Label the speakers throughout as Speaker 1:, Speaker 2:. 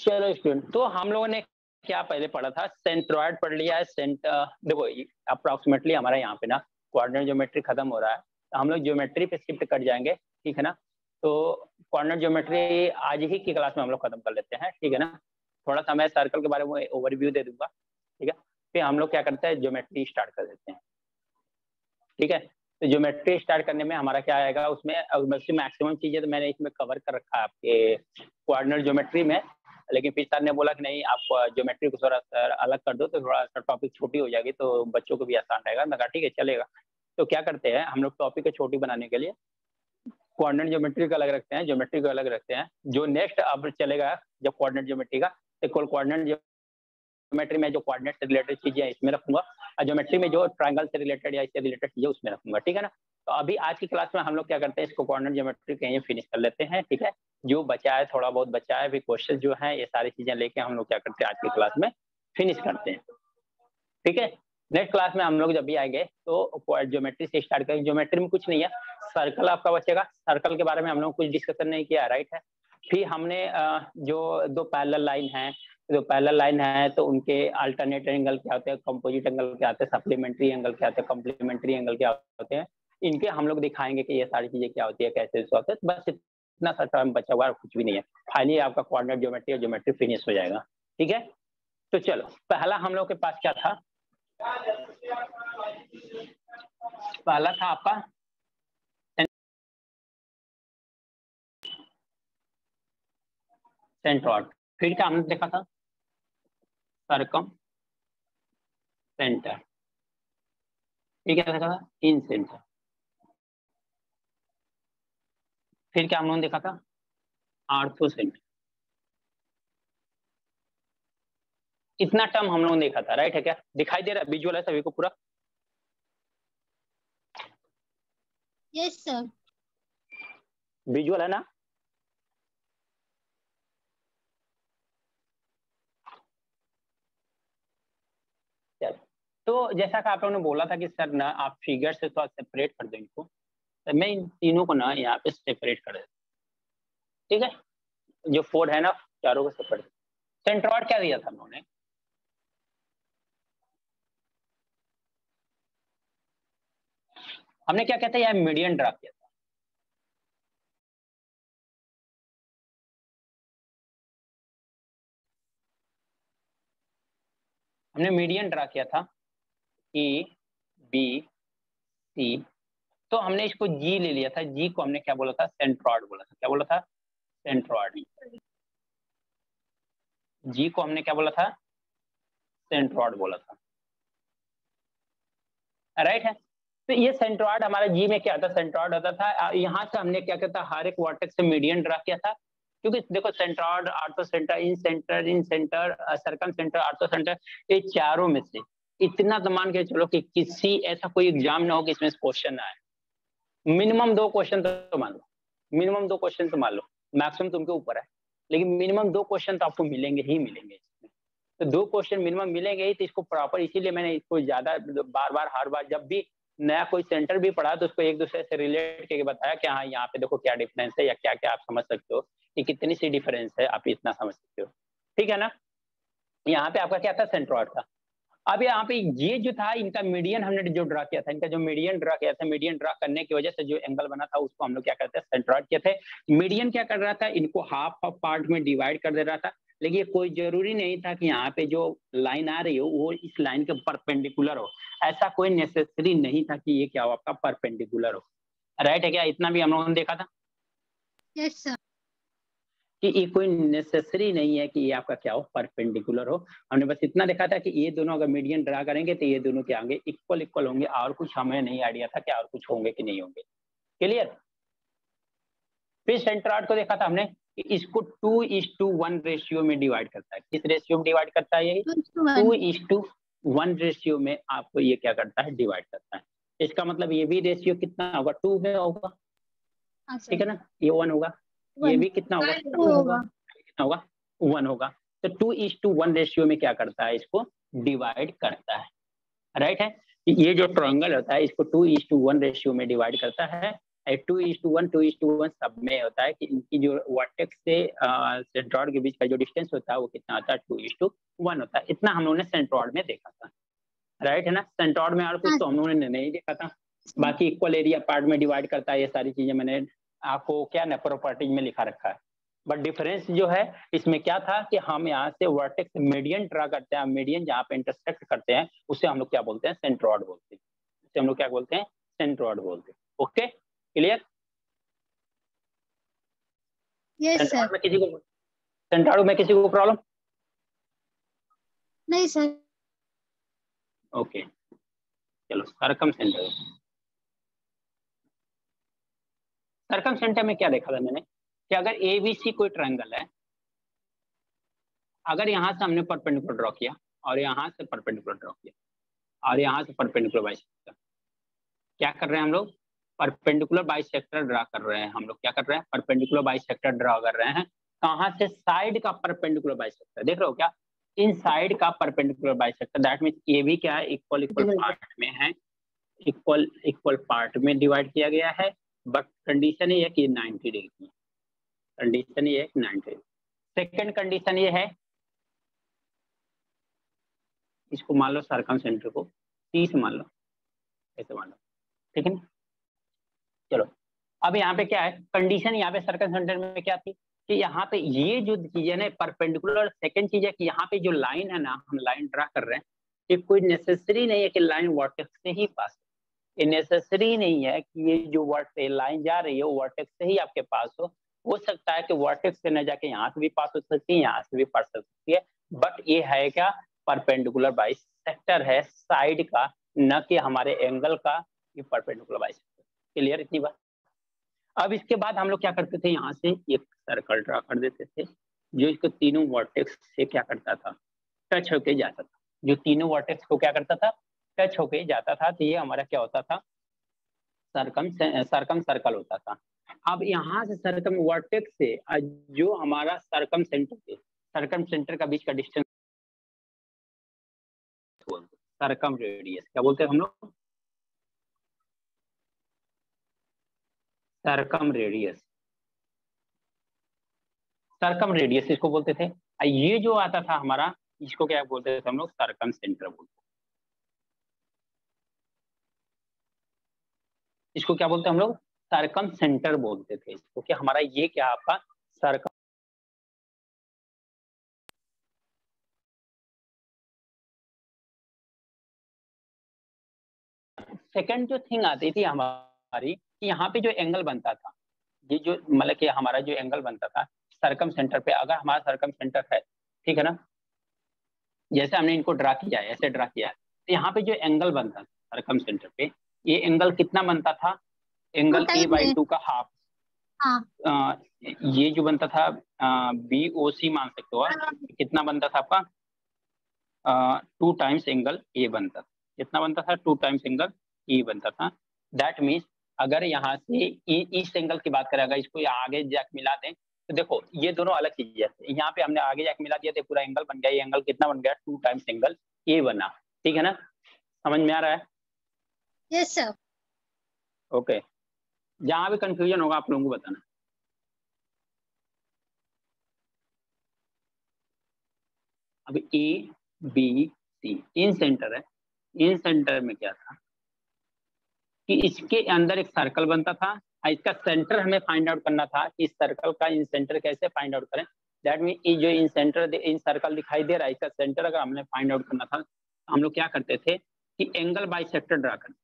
Speaker 1: चलो स्टूडेंट, तो हम लोगों ने क्या पहले पढ़ा था, सेंट्रॉइड पढ़ लिया है। देखो अप्रोक्सीमेटली हमारा यहाँ पे ना कोऑर्डिनेट ज्योमेट्री खत्म हो रहा है, तो हम लोग ज्योमेट्री पे शिफ्ट कर जाएंगे, ठीक है ना। तो कोऑर्डिनेट ज्योमेट्री आज ही की क्लास में हम लोग खत्म कर लेते हैं, ठीक है ना। थोड़ा सा मैं सर्कल के बारे में ओवरव्यू दे दूंगा, ठीक है। फिर हम लोग क्या करते हैं, ज्योमेट्री स्टार्ट कर देते हैं, ठीक है। तो ज्योमेट्री स्टार्ट करने में हमारा क्या आएगा, उसमें मैक्सिमम चीजें तो मैंने इसमें कवर कर रखा है आपके कोऑर्डिनेट ज्योमेट्री में, लेकिन फिर सर ने बोला कि नहीं आप ज्योमेट्री को थोड़ा सा अलग कर दो, तो थोड़ा सा टॉपिक छोटी हो जाएगी तो बच्चों को भी आसान रहेगा। मैं कहा ठीक है चलेगा। तो क्या करते हैं हम लोग, टॉपिक को छोटी बनाने के लिए कोऑर्डिनेट ज्योमेट्री का अलग रखते हैं, ज्योमेट्री को अलग रखते हैं। जो नेक्स्ट अब चलेगा जब कोऑर्डिनेट ज्योमेट्री का, तो कोऑर्डिनेट ज्योमेट्री में जो कोऑर्डिनेट से रिलेटेड चीजें इसमें रखूंगा, और ज्योमेट्री में जो ट्रायंगल से रिलेटेड या इससे रिलेटेड चीजें उसमें रखूंगा, ठीक है ना। तो अभी आज की क्लास में हम लोग क्या करते हैं, इसको कोऑर्डिनेट ज्योमेट्री कहीं फिनिश कर लेते हैं, ठीक है। जो बचा है थोड़ा बहुत बचा है, भी क्वेश्चन जो है ये सारी चीजें लेके हम लोग क्या करते हैं आज की क्लास में फिनिश करते हैं, ठीक है। नेक्स्ट क्लास में हम लोग जब भी आएंगे तो ज्योमेट्री से स्टार्ट करेंगे। ज्योमेट्री में कुछ नहीं है, सर्कल आपका बचेगा। सर्कल के बारे में हम लोग कुछ डिस्कशन नहीं किया, राइट है। फिर हमने जो दो पैरेलल लाइन है, जो पैरेलल लाइन है तो उनके अल्टरनेट एंगल क्या होते हैं, कंपोजिट एंगल क्या होते हैं, सप्लीमेंट्री एंगल क्या होते हैं, कॉम्प्लीमेंट्री एंगल क्या होते हैं, इनके हम लोग दिखाएंगे कि ये सारी चीजें क्या होती है, कैसे होते हैं। बस इतना सा टर्म बचा हुआ, कुछ भी नहीं है। फाइनली आपका कोऑर्डिनेट ज्योमेट्री और ज्योमेट्री फिनिश हो जाएगा, ठीक है। तो चलो पहला हम लोग के पास क्या था, पहला था आपका सेंट्रॉइड। फिर क्या हमने देखा था, सर्कम सेंटर। फिर क्या देखा था, इन सेंटर। फिर क्या हम लोगों ने देखा था, आर्थो सेंटर। इतना टर्म हम लोगों ने देखा था, राइट है। क्या दिखाई दे रहा है, विजुअल है सभी को पूरा?
Speaker 2: Yes sir.
Speaker 1: विजुअल है ना? चलो, तो जैसा कि आप लोगों ने बोला था कि सर ना आप फिगर से थोड़ा सेपरेट कर दो इनको, तो मैं इन तीनों को ना यहाँ पे सेपरेट कर देता, ठीक है। जो 4 है ना, चारों को सेपरेट। सेंट्रॉइड क्या दिया था हम लोगों ने, हमने क्या कहते हैं, यह मीडियन ड्रा किया था। हमने मीडियन ड्रा किया था, ए बी सी। तो हमने इसको जी ले लिया था, जी को हमने क्या बोला था, सेंट्रॉइड बोला था। क्या बोला था, सेंट्रॉइड। जी को हमने क्या बोला था, सेंट्रॉइड बोला था, राइट है। तो ये सेंट्रॉइड हमारा जी में क्या था, सेंट्रॉइड होता था। यहाँ से हमने क्या कहता, हर एक वर्टेक्स से मीडियन ड्रा किया था, क्योंकि देखो centroid, orthocentre, incentre, circumcentre, orthocentre, ये चारों में से इतना तो मान के चलो कि किसी ऐसा कोई एग्जाम ना हो कि इसमें क्वेश्चन ना आए। मिनिमम 2 क्वेश्चन तो मान लो, मिनिमम 2 क्वेश्चन तो मान लो, मैक्सिमम तुमके ऊपर है, लेकिन मिनिमम 2 क्वेश्चन तो आपको मिलेंगे ही मिलेंगे इसमें। तो 2 क्वेश्चन मिनिमम मिलेंगे ही, तो इसको प्रॉपर, इसीलिए मैंने इसको ज्यादा बार बार हर बार जब भी नया कोई सेंटर भी पढ़ा तो उसको एक दूसरे से रिलेट करके बताया कि हाँ यहाँ पे देखो क्या डिफरेंस है, या क्या क्या आप समझ सकते हो कि कितनी सी डिफरेंस है, आप इतना समझ सकते हो, ठीक है ना। यहाँ पे आपका क्या था, सेंट्रॉइड था। अब यहाँ पे ये जो था इनका मीडियन हमने जो ड्रा किया था, इनका जो मीडियन ड्रा किया था, मीडियन ड्रा करने की वजह से जो एंगल बना था उसको हम लोग क्या करते हैं, सेंट्रॉइड किए थे। मीडियन क्या कर रहा था, इनको हाफ हाफ पार्ट में डिवाइड कर दे रहा था, लेकिन ये कोई जरूरी नहीं था कि यहाँ पे जो लाइन आ रही हो वो इस लाइन के परपेंडिकुलर हो। ऐसा कोई नेसेसरी नहीं था कि ये क्या हो, आपका परपेंडिकुलर हो, राइट है क्या। इतना भी हम लोगों ने देखा था।
Speaker 2: Yes sir.
Speaker 1: कि ये कोई नेसेसरी नहीं है कि ये आपका क्या हो, परपेंडिकुलर हो। हमने बस इतना देखा था कि ये दोनों अगर मीडियन ड्रा करेंगे तो ये दोनों क्या होंगे, इक्वल इक्वल होंगे, और कुछ हमें नहीं आइडिया था कि और कुछ होंगे कि नहीं होंगे। क्लियर। फिर सेंट्रॉइड को देखा था हमने कि इसको 2:1 रेशियो में डिवाइड करता है। किस रेशियो में डिवाइड करता है, यही 2:1 रेशियो में आपको ये क्या करता है, डिवाइड करता है। इसका मतलब ये भी रेशियो कितना होगा, 2 में होगा, ठीक है ना। ये 1 होगा, ये भी कितना होगा, 2 होगा, कितना होगा, 1 होगा। तो 2:1 रेशियो में क्या करता है, इसको डिवाइड करता है, राइट है। ये जो ट्रायंगल होता है इसको 2:1 रेशियो में डिवाइड करता है। 2:1 2:1 सब में होता है कि इनकी जो वर्टेक्स से सेंट्रॉइड के बीच का जो डिस्टेंस होता है वो कितना होता है, 2:1 होता है। इतना हम लोगों ने सेंट्रॉइड में देखा था, राइट है ना। सेंट्रॉइड में और कुछ तो हम लोगों ने नहीं देखा था। बाकी इक्वल एरिया पार्ट में डिवाइड करता है, ये सारी चीजें मैंने आपको क्या ना प्रॉपर्टीज में लिखा रखा है। बट डिफरेंस जो है इसमें क्या था कि हम यहाँ से वर्टेक्स मीडियन ड्रा करते हैं, मीडियन जहाँ पे इंटरसेक्ट करते हैं उसे हम लोग क्या बोलते हैं, सेंट्रॉइड बोलते हैं। उसे हम लोग क्या बोलते हैं, सेंट्रॉइड बोलते हैं। Okay, clear.
Speaker 2: Yes sir.
Speaker 1: Centroid में किसी को प्रॉब्लम
Speaker 2: नहीं सर।
Speaker 1: ओके, चलो सरकम सेंटर। सरकम सेंटर में क्या देखा था मैंने कि अगर ABC कोई ट्रायंगल है, अगर यहाँ से हमने परपेंडिकुलर ड्रॉ किया और यहाँ से परपेंडिकुलर ड्रॉ किया और यहाँ से परपेंडिकुलर बाइसेक्टर, क्या कर रहे हैं हम लोग, परपेंडिकुलर बाइसेक्टर ड्रा कर रहे हैं। हम लोग क्या कर रहे हैं, परपेंडिकुलर बाइसेक्टर ड्रा कर रहे हैं। कहाँ से, साइड का परपेंडिकुलर बाइसेक्टर, देख रहे हो क्या, इन साइड का परपेंडिकुलर बाइसेक्टर। दैट मीन्स ये भी क्या है, इक्वल पार्ट में है, इक्वल पार्ट में डिवाइड किया गया है। बट कंडीशन ये है कि 90 डिग्री की, कंडीशन ये है 90। सेकंड कंडीशन ये है, इसको मान लो सर्कम सेंटर को 30 मान लो, ऐसे मान लो, ठीक है ना। चलो अब यहाँ पे क्या है कंडीशन, यहाँ पे सर्कम सेंटर में क्या थी कि यहाँ पे ये जो चीज है ना परपेंडिकुलर। सेकंड चीज है कि यहाँ पे जो लाइन है ना, हम लाइन ड्रा कर रहे हैं, ये कोई नेसेसरी नहीं है कि लाइन वर्टेक्स से ही पास, ये नेसेसरी नहीं है कि ये जो लाइन जा रही है वो वर्टेक्स से ही आपके पास हो सकता है कि वर्टेक्स से न जाके यहाँ से भी पास हो सकती है, यहाँ से भी पास हो सकती है। बट ये है क्या, परपेंडिकुलर बाइसेक्टर है साइड का, न कि हमारे एंगल का, ये परपेंडिकुलर बाइसेक्टर। क्लियर इतनी बात। अब इसके बाद हम लोग क्या करते थे, यहाँ से एक सर्कल ड्रा कर देते थे जो इसको तीनों वर्टेक्स से क्या करता था, टच होके जाता था। जो तीनों वर्टेक्स को क्या करता था, टच होके जाता था। तो ये हमारा क्या होता था, सरकम सर्कल होता था। अब यहाँ से सरकम वर्टेक्स से जो हमारा सरकम सेंटर का बीच का डिस्टेंस, सरकम रेडियस क्या बोलते हैं हम लोग, सरकम रेडियस इसको बोलते थे। ये जो आता था हमारा, इसको क्या बोलते थे हम लोग, सरकम सेंटर बोलते थे। इसको क्या बोलते हैं हम लोग, सरकम सेंटर बोलते थे इसको, कि हमारा ये क्या आपका सरकम। सेकंड जो थिंग आती थी हमारी कि यहाँ पे जो एंगल बनता था, ये जो मतलब कि हमारा जो एंगल बनता था सरकम सेंटर पे, अगर हमारा सरकम सेंटर है, ठीक है ना, जैसे हमने इनको ड्रा किया है, ऐसे ड्रा किया है, तो यहाँ पे जो एंगल बनता था सरकम सेंटर पे, ये एंगल कितना बनता था, एंगल a/2 का हाफ।
Speaker 2: हाँ।
Speaker 1: ये जो बनता था BOC मान सकते हो, कितना बनता था आपका, 2 टाइम्स एंगल ए बनता था। कितना बनता था, 2 टाइम्स एंगल ए बनता था। दैट मीन्स अगर यहाँ से इस एंगल की बात करें, अगर इसको आगे जाके मिला दें तो देखो ये दोनों अलग चीजें हैं। यहाँ पे हमने आगे जाके मिला दिया तो पूरा एंगल बन गया। ये एंगल कितना बन गया, 2 टाइम्स एंगल ए बना। ठीक है ना, समझ में आ रहा है।
Speaker 2: Yes sir.
Speaker 1: ओके, जहाँ भी कंफ्यूजन होगा आप लोगों को बताना। अब ABC इन सेंटर है, इन सेंटर में क्या था कि इसके अंदर एक सर्कल बनता था, इसका सेंटर हमें फाइंड आउट करना था कि इस सर्कल का इन सेंटर कैसे फाइंड आउट करें। दैट मीन जो इन सेंटर इन सर्कल दिखाई दे रहा है, इसका सेंटर अगर हमने फाइंड आउट करना था तो हम लोग क्या करते थे कि एंगल बाइसेक्टर ड्रा करते थे।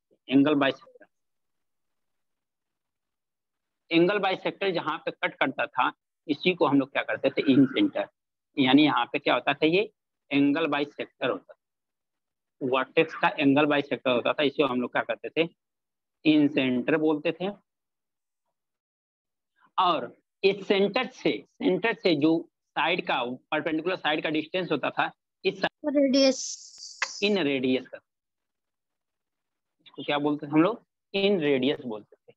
Speaker 1: एंगल बाइसेक्टर जहाँ पे कट करता था इसी को हम लोग क्या करते थे, इन सेंटर। यानी यहाँ पे क्या होता था, ये एंगल बाइसेक्टर होता था, वर्टेक्स का एंगल बाइसेक्टर होता था। इसे हम लोग क्या करते थे, इन सेंटर बोलते थे। और इस सेंटर से जो साइड का परपेंडिकुलर साइड का डिस्टेंस होता था, इस
Speaker 2: रेडियस,
Speaker 1: इन रेडियस का, इसको क्या बोलते थे हम लोग, इन रेडियस बोलते थे।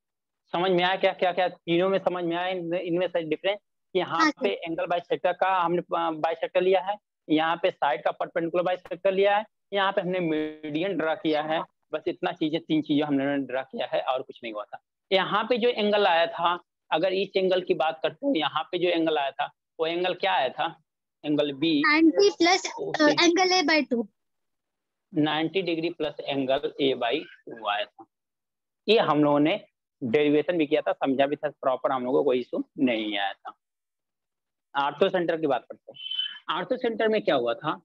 Speaker 1: समझ में आया क्या क्या क्या तीनों में समझ में आया इनमें से डिफरेंस। यहाँ पे एंगल बाइसेक्टर का हमने बाइसेक्टर लिया है, यहाँ पे साइड का परपेंडिकुलर बाइसेक्टर लिया है, यहाँ पे हमने मीडियन ड्रा किया है। बस इतना चीजें, 3 चीजें हमने ड्रा किया है और कुछ नहीं हुआ था। यहाँ पे जो एंगल आया था, अगर इस एंगल की बात करते हो, यहाँ पे जो एंगल आया था वो एंगल क्या आया था, angle B
Speaker 2: 90 plus angle A by 2।
Speaker 1: 90 degree plus angle A by 2 आया था। ये हम लोगों ने डेरिवेशन भी किया था, समझा भी था प्रॉपर, हम लोगों को कोई इशू नहीं आया था। आर्थो सेंटर की बात करते हैं। आर्थो सेंटर में क्या हुआ था,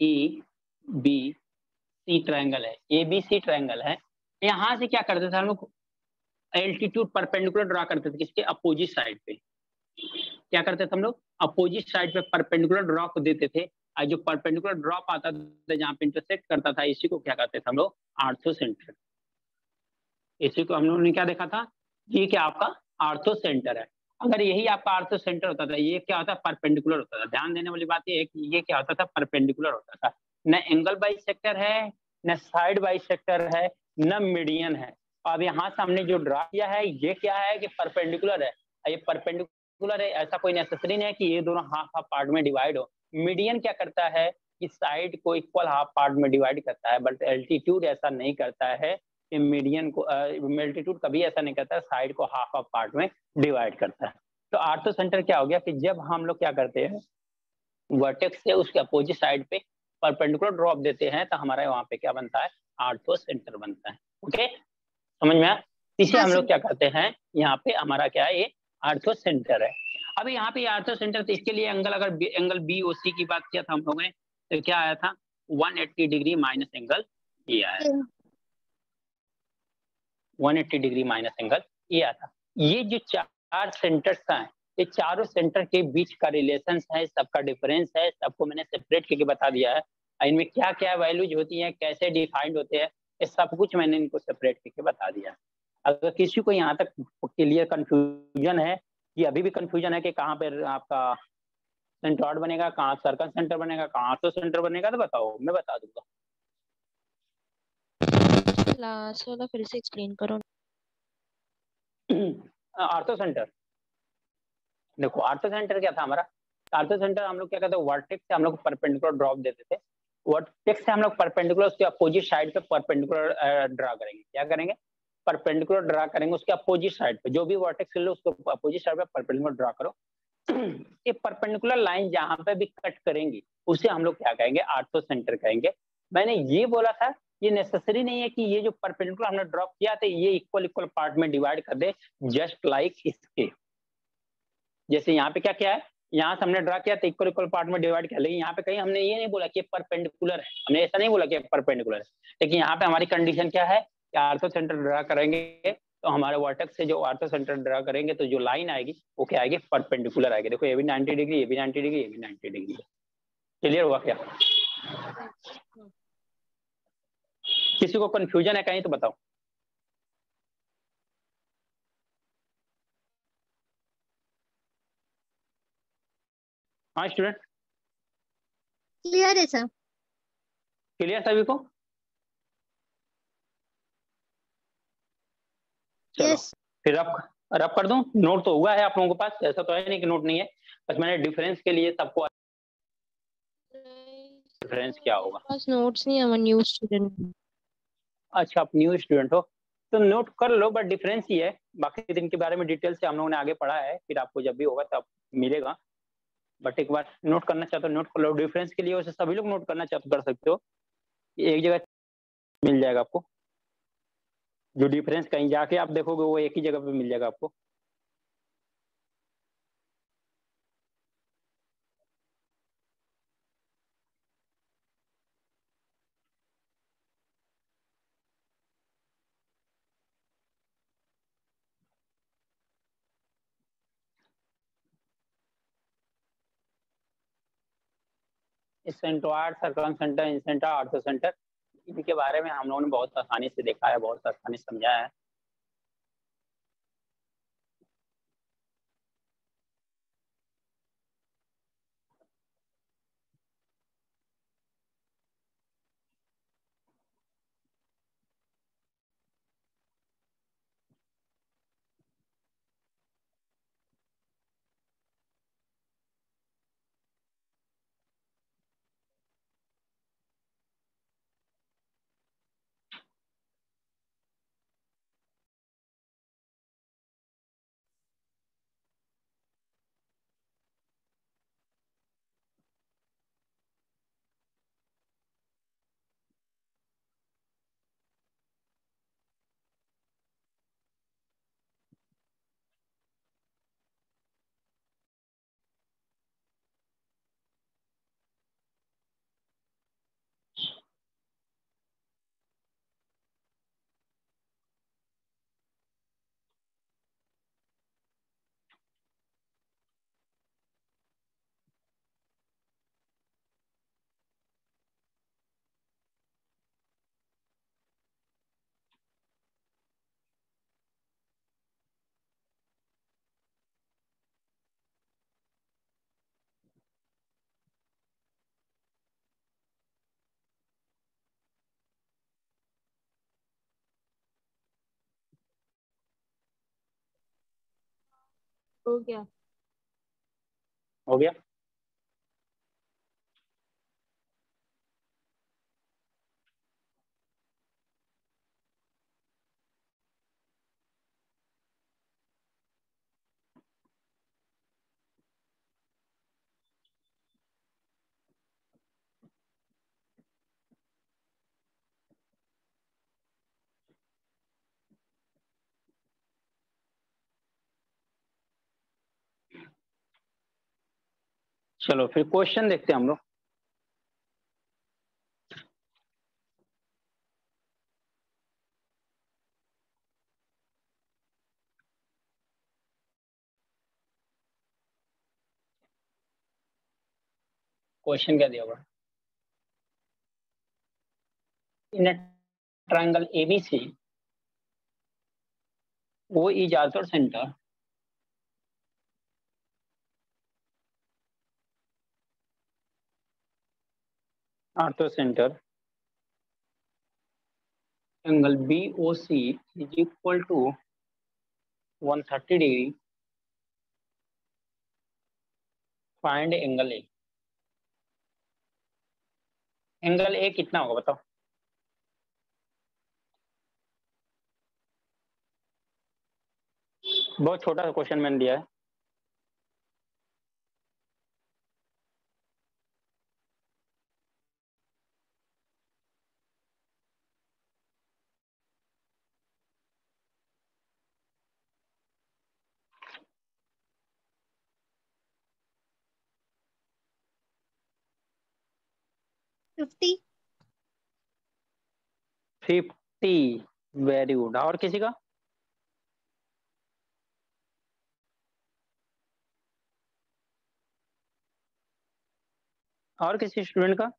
Speaker 1: ई बी सी ट्रायंगल है, ए बी सी ट्रायंगल है। यहां से क्या करते थे हम लोग, एल्टीट्यूड परपेंडिकुलर ड्रा करते थे, किसके अपोजिट साइड पे। क्या करते थे हम लोग, अपोजिट साइड पे परपेंडिकुलर ड्रॉप देते थे, और जो परपेंडिकुलर ड्रॉप आता था जहां पे इंटरसेक्ट करता था, इसी को क्या कहते थे हम लोग, आर्थो सेंटर। इसी को हम लोगों ने क्या देखा था, ये क्या आपका आर्थो सेंटर है। अगर यही आपका आर्थो सेंटर होता था, ये क्या होता, परपेंडिकुलर होता था। ध्यान देने वाली बात ये है कि ये क्या होता था, परपेंडिकुलर होता था। न एंगल बाई सेक्टर है, न साइड बाई सेक्टर है, न मीडियन है। अब यहाँ से हमने जो ड्रा किया है, ये क्या है कि परपेंडिकुलर है। ये परपेंडिकुलर है, ऐसा कोई नेसेसरी नहीं है कि ये दोनों हाफ हाफ पार्ट में डिवाइड हो। मीडियन क्या करता है कि साइड को इक्वल हाफ पार्ट में डिवाइड करता है, बट एल्टीट्यूड ऐसा नहीं करता है कि मीडियन को, एल्टीट्यूड कभी ऐसा नहीं करता है साइड को हाफ हाफ पार्ट में डिवाइड करता है। तो आर्थो सेंटर क्या हो गया कि जब हम लोग क्या करते हैं, वर्टेक्स से उसके अपोजिट साइड पे परपेंडिकुलर ड्रॉप देते हैं, तो हमारा वहां पे क्या बनता है, आर्थो सेंटर बनता है। ओके, समझ में आया। इसे
Speaker 2: हाँ
Speaker 1: हम लोग
Speaker 2: सर।
Speaker 1: क्या करते हैं, यहाँ पे हमारा क्या है, ये आर्थो सेंटर है। अब यहाँ पे आर्थो सेंटर, तो इसके लिए एंगल, अगर एंगल बी ओ सी की बात किया था हम लोगों ने, तो क्या आया था, 180 डिग्री माइनस एंगल ये आया था। 180 डिग्री माइनस एंगल ये आया था। ये जो चार सेंटर्स का है, ये चारों सेंटर के बीच का रिलेशन है, सबका डिफरेंस है, सबको मैंने सेपरेट करके बता दिया है। इनमें क्या क्या वैल्यूज होती हैं, कैसे डिफाइंड होते हैं, ये सब कुछ मैंने इनको सेपरेट करके बता दिया। अगर किसी को यहाँ तक क्लियर कंफ्यूजन है, कि अभी भी कंफ्यूजन है कि कहाँ पे आपका सेंट्रॉइड बनेगा, कहाँ सर्कल सेंटर बनेगा, कहाँ तो सेंटर बनेगा, तो बताओ, मैं बता दूंगा।
Speaker 3: लास्ट वाला फिर से एक्सप्लेन करो।
Speaker 1: आर्थो सेंटर, देखो आर्थो सेंटर क्या था हमारा, आर्थो सेंटर हम लोग क्या कहते हैं, वर्टेक्स से हम लोग परपेंडिकुलर ड्रॉप देते थे। वर्टेक्स से हम लोग परपेंडिकुलर उसके अपोजिट साइड पे परपेंडिकुलर ड्रा करेंगे। क्या करेंगे, परपेंडिकुलर ड्रा करेंगे उसके अपोजिट साइड पे, जो भी वर्टेक्स लो उसको अपोजिट साइड पे परपेंडिकुलर ड्रा करो। ये परपेंडिकुलर लाइन जहां पे भी कट करेंगी उसे हम लोग क्या कहेंगे, आर्थो सेंटर कहेंगे। मैंने ये बोला था, ये नेसेसरी नहीं है कि ये जो परपेंडिकुलर हमने ड्रॉप किया था ये इक्वल इक्वल पार्ट में डिवाइड कर दे, जस्ट लाइक इसके। जैसे यहाँ पे क्या क्या है, यहाँ से हमने ड्रा किया तो इक्वल इक्वल पार्ट में डिवाइड किया, लेकिन यहाँ पे कहीं हमने ये नहीं बोला कि परपेंडिकुलर है, हमने ऐसा नहीं बोला कि परपेंडिकुलर है। लेकिन यहाँ पे हमारी कंडीशन क्या है कि आर्थो सेंटर ड्रा करेंगे, तो हमारे वर्टेक्स से जो आर्थो सेंटर ड्रा करेंगे तो जो लाइन आएगी वो क्या आएगी, परपेंडिकुलर आएगी। देखो ये भी 90 डिग्री, ये भी 90 डिग्री, ये भी 90 डिग्री। क्लियर हुआ क्या, किसी को कंफ्यूजन है कहीं तो बताओ। हाँ स्टूडेंट,
Speaker 2: क्लियर है सर।
Speaker 1: क्लियर सभी को, चलो
Speaker 2: यस।
Speaker 1: फिर रफ रफ कर दूं। नोट तो हुआ है आप लोगों के पास, ऐसा तो है नहीं कि नोट नहीं है, बस मैंने डिफरेंस के लिए सबको, डिफरेंस क्या
Speaker 3: मेरे
Speaker 1: होगा।
Speaker 3: पास नोट्स नहीं है, मैं न्यू स्टूडेंट।
Speaker 1: अच्छा, आप न्यू स्टूडेंट हो तो नोट कर लो, बट डिफरेंस ही है। बाकी दिन के बारे में डिटेल से हम लोगों ने आगे पढ़ा है, फिर आपको जब भी होगा तब मिलेगा। बट एक बार नोट करना चाहते हो नोट कर लो। डिफरेंस के लिए वैसे सभी लोग नोट करना चाहते कर सकते हो, एक जगह मिल जाएगा आपको। जो डिफरेंस कहीं जाके आप देखोगे वो एक ही जगह पे मिल जाएगा आपको। Centroid, circumcentre, incentre, orthocentre, इनके बारे में हम लोगों ने बहुत आसानी से देखा है, बहुत आसानी से समझाया है।
Speaker 3: हो गया।
Speaker 1: हो गया। चलो फिर क्वेश्चन देखते हैं हम लोग। क्वेश्चन क्या दिया हुआ? इन a triangle ABC, O is also center. Ortho center. Angle BOC is equal to 130 degree. Find angle A. Angle A कितना होगा बताओ? बहुत छोटा सा क्वेश्चन मैंने दिया है।
Speaker 2: फिफ्टी।
Speaker 1: 50। Very good. और किसी का? और किसी स्टूडेंट का?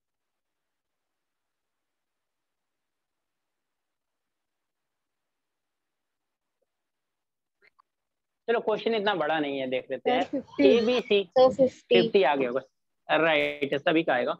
Speaker 1: चलो क्वेश्चन इतना बड़ा नहीं है, देख लेते हैं। ABC 50 आ गया होगा। राइट, सभी का आएगा।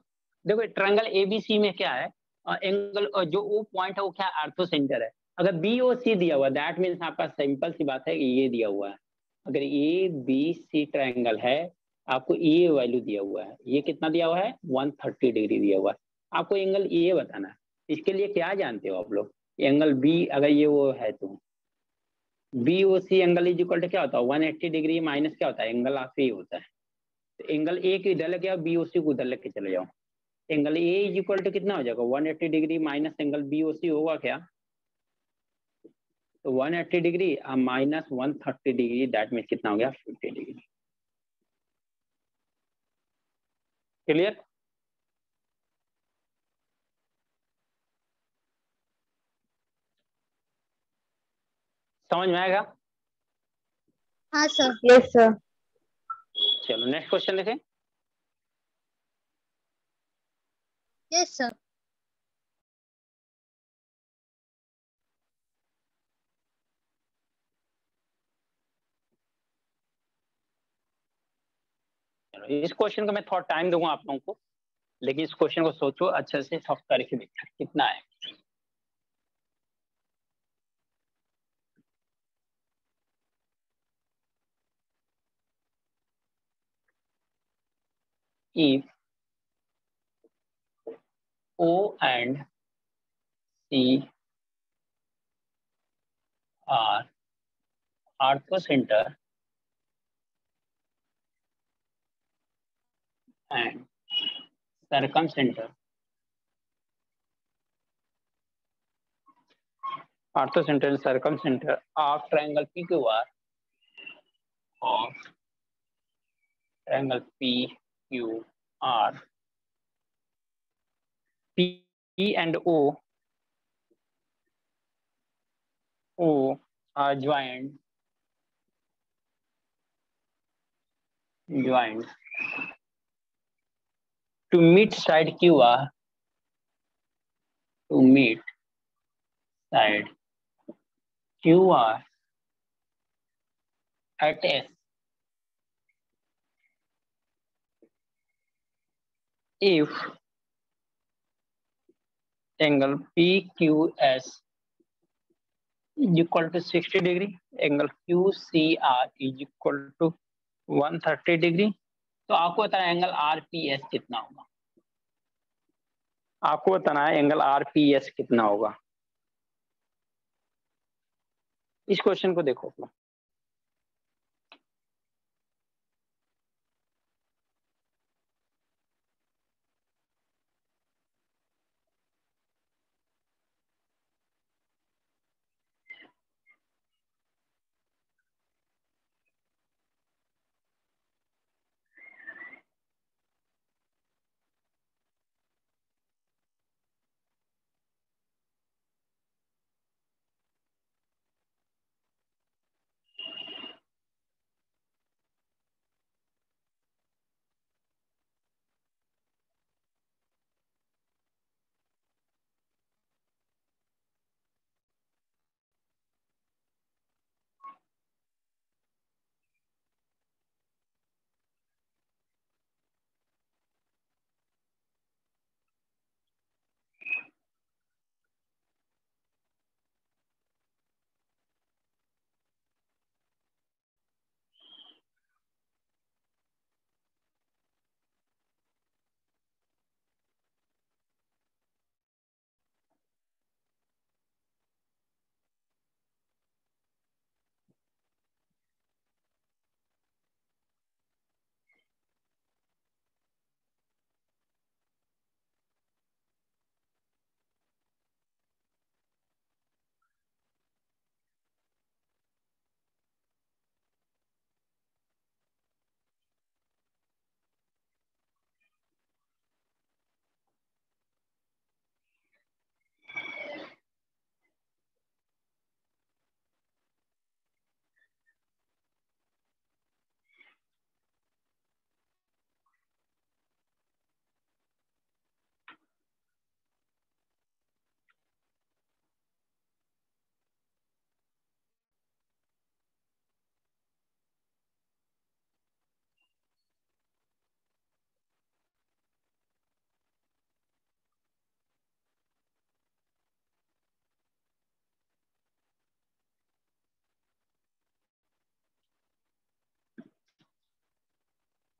Speaker 1: देखो ट्रायंगल ABC में क्या है, एंगल जो वो पॉइंट है वो क्या है, आर्थो सेंटर है। अगर BOC दिया हुआ दैट मीन्स आपका सिंपल सी बात है कि ये दिया हुआ है। अगर ABC ट्रायंगल है, आपको ये वैल्यू दिया हुआ है, ये कितना दिया हुआ है, 130 डिग्री दिया हुआ है। आपको एंगल ये बताना है। इसके लिए क्या जानते हो आप लोग, एंगल बी अगर ये वो है तो BOC angle is equal to क्या होता है, 180 डिग्री माइनस क्या होता है, एंगल ऑफ ए होता है। तो एंगल ए को इधर लेके आओ, BOC को उधर लेके चले जाओ। Angle A is equal to कितना हो जाएगा, 180 डिग्री माइनस एंगल BOC होगा क्या, तो 180 degree minus 130 degree that means कितना हो गया, 50 डिग्री। क्लियर? समझ में आएगा?
Speaker 2: हाँ सर।
Speaker 3: Yes sir.
Speaker 1: चलो नेक्स्ट क्वेश्चन देखें।
Speaker 2: Yes sir.
Speaker 1: चलो इस क्वेश्चन को मैं थोड़ा टाइम दूंगा आप लोगों को, लेकिन इस क्वेश्चन को सोचो अच्छे से, सॉल्व करके देखना कितना है। If O and C are orthocenter and circumcenter, orthocenter and circumcenter of triangle PQR, of triangle PQR, P and O are joined to meet side QR, to meet side QR at S if angle PQS is equal to 60 degree, angle Q C R is equal to 130 degree. तो आपको बताना है angle R P S कितना होगा, आपको बताना है angle R P S कितना होगा। इस क्वेश्चन को देखो अपना,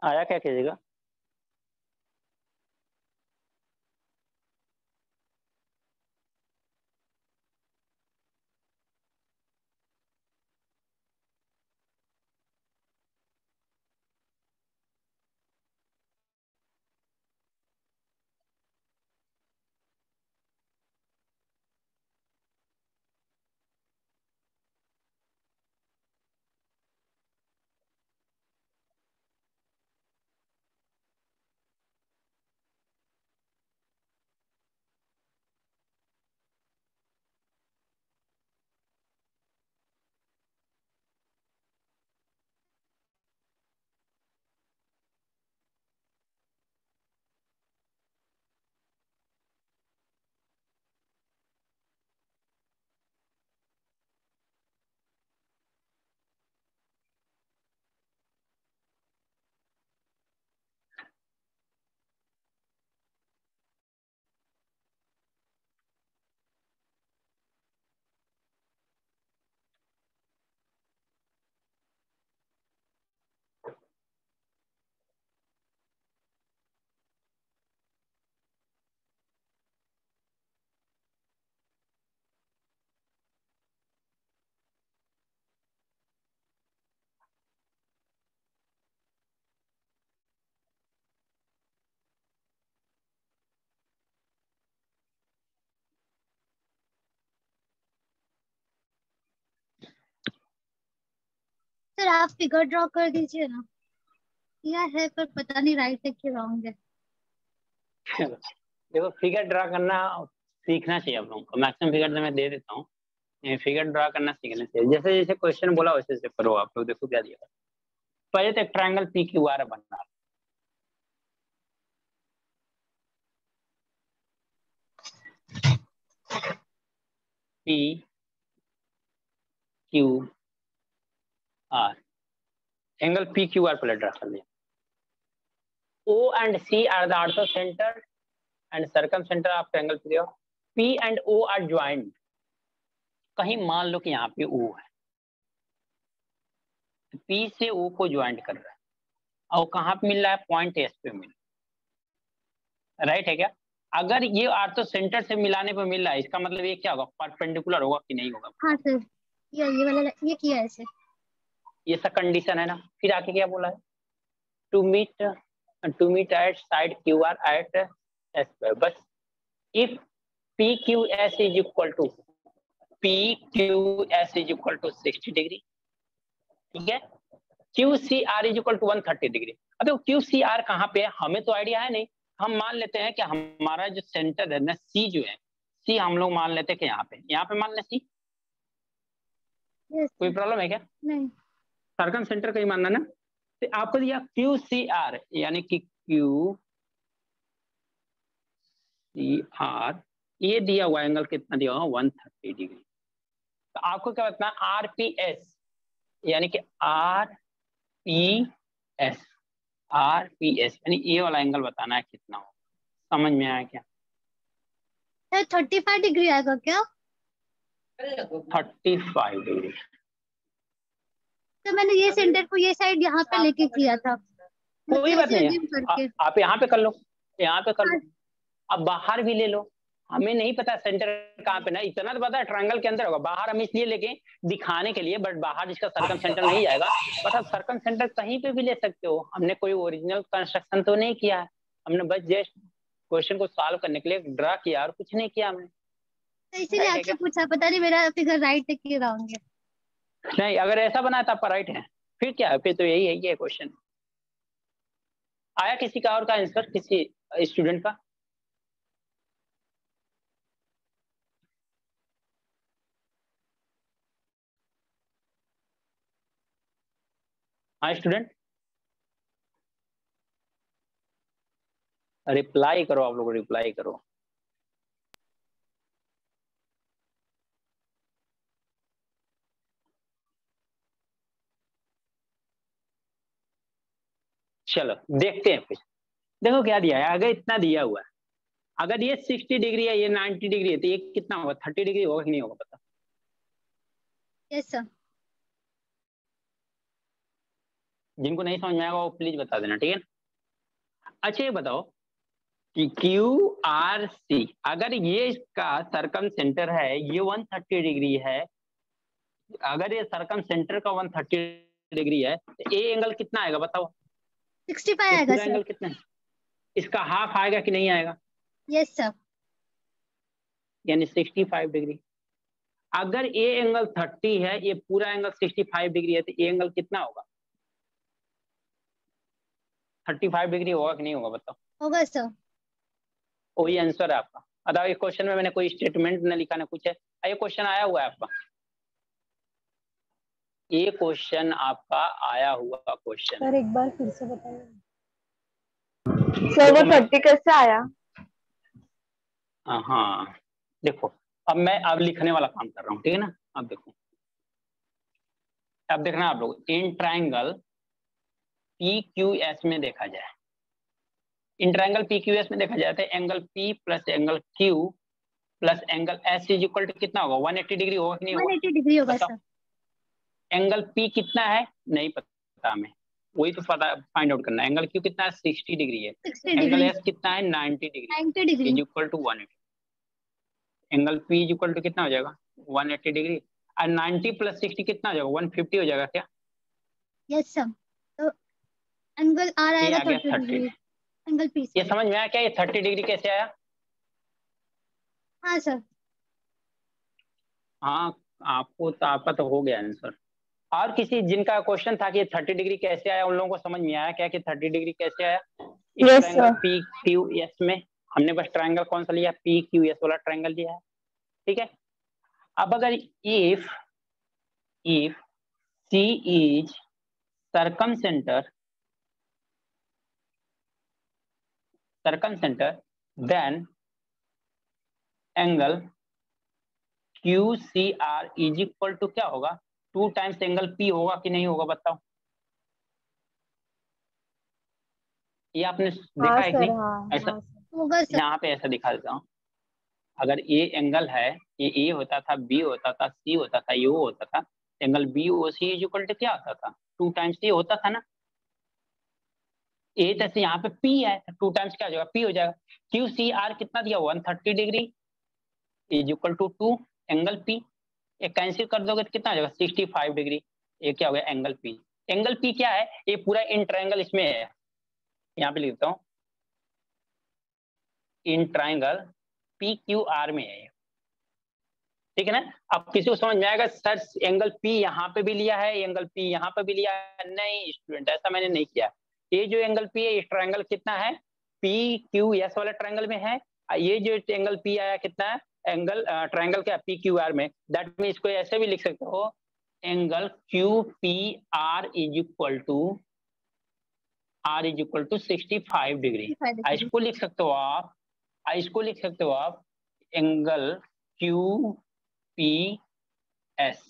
Speaker 1: आया क्या कीजिएगा।
Speaker 2: सर आप फिगर ड्रॉ कर दीजिए ना, यह है पर पता नहीं राइट है कि रॉन्ग है।
Speaker 1: देखो फिगर ड्रा करना सीखना चाहिए आप लोगों को, मैक्सिमम फिगर तो मैं दे देता हूँ, फिगर ड्रा करना सीखना चाहिए। जैसे जैसे क्वेश्चन बोला वैसे वैसे करो आप लोग। देखो क्या दिया, पहले तो एक ट्रायंगल पी क्यू आर बनना, P Q are, angle P Q are पहले ड्रा कर लिया। O and C are the ortho center and circum center of triangle PQ. P and O are joined. कहीं मान लो कि यहाँ पे ओ है, पी से ओ को ज्वाइंट कर रहा है और कहाँ पे मिल रहा है, पॉइंट एस पे मिल रहा है, राइट है क्या? अगर ये आर्थो सेंटर से मिलाने पे मिल रहा है, इसका मतलब ये क्या होगा, परपेंडिकुलर होगा कि नहीं होगा?
Speaker 2: हाँ सर, ये वाला ये किया है सर।
Speaker 1: ये सब कंडीशन है ना। फिर आके क्या बोला है, to meet at side Q R at S पे, बस if P Q S is equal to P Q S is equal to 60 degree, ठीक है, Q C R is equal to 130 degree. अब देखो क्यू सी आर कहाँ पे है, हमें तो आइडिया है नहीं, हम मान लेते हैं कि हमारा जो सेंटर है ना सी जो है, सी हम लोग मान लेते हैं कि यहाँ पे मान लें सी, कोई प्रॉब्लम है क्या?
Speaker 2: नहीं।
Speaker 1: सर्कम सेंटर का ही मानना ना। तो आपको दिया क्यू सी आर, यानी कि क्यू सी आर, ये दिया हुआ एंगल कितना दिया हुआ, 130 डिग्री। तो आपको क्या बताना, आर पी एस, यानी कि are P S, are P S यानी ये वाला एंगल बताना है कितना हो। समझ में आया क्या?
Speaker 2: सर 35 डिग्री आएगा क्या?
Speaker 1: 35 डिग्री।
Speaker 2: तो मैंने ये सेंटर को ये साइड यहाँ पे लेके किया था,
Speaker 1: कोई बात नहीं
Speaker 2: assume करके।
Speaker 1: है, आप यहाँ पे कर लो, यहाँ पे कर लो,
Speaker 2: हाँ।
Speaker 1: अब बाहर भी ले लो, हमें नहीं पता सेंटर कहाँ पे ना, इतना तो पता है ट्रायंगल के अंदर होगा, बाहर हम इसलिए लेके दिखाने के लिए, बट बाहर जिसका सर्कम सेंटर नहीं जाएगा, बट आप सर्कम सेंटर कहीं पे भी ले सकते हो। हमने कोई ओरिजिनल कंस्ट्रक्शन तो नहीं किया है, हमने बस जस्ट क्वेश्चन को सॉल्व करने के लिए ड्रा किया और कुछ नहीं किया हमने।
Speaker 2: तो इसीलिए आपसे पूछा, पता नहीं मेरा फिगर राइट है कि रॉन्ग है।
Speaker 1: नहीं, अगर ऐसा बना तो आपका राइट है, फिर क्या है, फिर तो यही है ये क्वेश्चन। आया किसी का और का आंसर, किसी स्टूडेंट का? हाँ स्टूडेंट, रिप्लाई करो, आप लोग रिप्लाई करो। चलो देखते हैं फिर। देखो क्या दिया है, अगर इतना दिया हुआ है, अगर ये 60 डिग्री है, ये 90 डिग्री है, तो ये कितना होगा, 30 डिग्री होगा कि नहीं होगा, पता?
Speaker 2: Yes sir.
Speaker 1: जिनको नहीं समझ में आएगा वो प्लीज बता देना, ठीक है ना। अच्छा ये बताओ कि क्यू आर सी, अगर ये इसका सरकम सेंटर है, ये 130 डिग्री है, अगर ये सरकम सेंटर का 130 डिग्री है, तो ये एंगल कितना आएगा बताओ?
Speaker 2: 65
Speaker 1: ये
Speaker 2: आएगा
Speaker 1: पूरा
Speaker 2: सर।
Speaker 1: एंगल कितना है, इसका हाफ आएगा कि नहीं आएगा?
Speaker 2: Yes sir.
Speaker 1: यानी 65 डिग्री। अगर ये एंगल 30 है, ये पूरा एंगल 65 डिग्री है, तो ये एंगल कितना होगा, 35 डिग्री होगा कि नहीं होगा बताओ?
Speaker 2: होगा सर।
Speaker 1: वही आंसर है आपका। अदा ये क्वेश्चन में मैंने कोई स्टेटमेंट न लिखा ना कुछ है, ये क्वेश्चन आया हुआ है आपका, ये क्वेश्चन आपका आया हुआ क्वेश्चन।
Speaker 4: सर एक बार फिर से बताइए सर, वो 30 कैसे आया?
Speaker 1: हाँ देखो, अब मैं अब लिखने वाला काम कर रहा हूँ, ठीक है ना। अब देखो, अब देखना आप लोग, इन ट्रायंगल पी क्यू एस में देखा जाए, इन ट्रायंगल पी क्यू एस में देखा जाए तो angle P plus angle Q plus angle S is equal to कितना होगा, 180 डिग्री होगा कि नहीं होगा?
Speaker 2: 180 डिग्री होगा
Speaker 1: बताओ।
Speaker 2: सर।
Speaker 1: एंगल पी कितना है नहीं पता हमें, वही तो पता फाइंड आउट करना है। एंगल क्यू कितना है, 60 डिग्री है।
Speaker 2: 60
Speaker 1: एंगल
Speaker 2: डिग्री।
Speaker 1: एस कितना है, 90 degree
Speaker 2: 90 degree.
Speaker 1: Is equal to 180। Angle P is equal to कितना हो जाएगा, 180 डिग्री, और 90 प्लस 60 कितना हो जाएगा, 150 हो जाएगा क्या?
Speaker 2: Yes sir. तो एंगल आर
Speaker 1: ये
Speaker 2: आएगा
Speaker 1: आ गया
Speaker 2: 30
Speaker 1: 30।
Speaker 2: डिग्री। एंगल पी
Speaker 1: ये
Speaker 2: सर।
Speaker 1: समझ में आया क्या, ये 30 डिग्री कैसे आया?
Speaker 2: हाँ सर।
Speaker 1: हाँ, आपको तो आपका तो हो गया आंसर। और किसी जिनका क्वेश्चन था कि 30 डिग्री कैसे आया, उन लोगों को समझ में आया क्या कि 30 डिग्री कैसे आया? इस
Speaker 4: Yes,
Speaker 1: triangle
Speaker 4: sir.
Speaker 1: P Q S में हमने बस ट्रायंगल कौन सा लिया, पी क्यू एस वाला ट्रायंगल लिया है, ठीक है। अब अगर if C is circumcentre then angle Q C R is equal to क्या होगा, 2 टाइम्स एंगल पी होगा कि नहीं होगा बताओ? ये आपने देखा
Speaker 4: हाँ
Speaker 1: है कि
Speaker 4: सर,
Speaker 1: नहीं?
Speaker 4: हाँ
Speaker 1: ऐसा
Speaker 4: हाँ सर।
Speaker 2: होगा सर।
Speaker 1: यहाँ पे ऐसा दिखा देता हूँ, अगर ए एंगल है, ये ए होता था, बी होता था, सी होता था, ये ओ होता था, angle B O C is equal to क्या होता था, 2 टाइम्स ए होता था ना। ए जैसे यहाँ पे पी है, 2 टाइम्स क्या हो जाएगा, पी हो जाएगा। क्यू सी आर कितना दिया, 130 degree is equal to 2 angle P. ये कैंसिल कर दोगे तो कितना हो जाएगा, 65 डिग्री। ये क्या हो गया, एंगल पी। एंगल पी क्या है, ये पूरा इन ट्रायंगल इसमें है, यहाँ पे लिखता हूँ, इन ट्रायंगल पी क्यू आर में है, ठीक है ना। अब किसी को समझ में आएगा सर एंगल पी यहाँ पे भी लिया है, एंगल पी यहाँ पे भी लिया है? नहीं स्टूडेंट, ऐसा मैंने नहीं किया। ये जो एंगल पी है, ये ट्रायंगल कितना है, पी क्यू एस वाला ट्रायंगल में है। ये जो एंगल पी आया कितना है, एंगल ट्रायंगल क्या, पी क्यू आर में। दैट मीन इसको ऐसे भी लिख सकते हो, angle Q P R is equal to 65 degree. इसको लिख सकते हो आप, इसको लिख सकते हो आप, angle Q P S,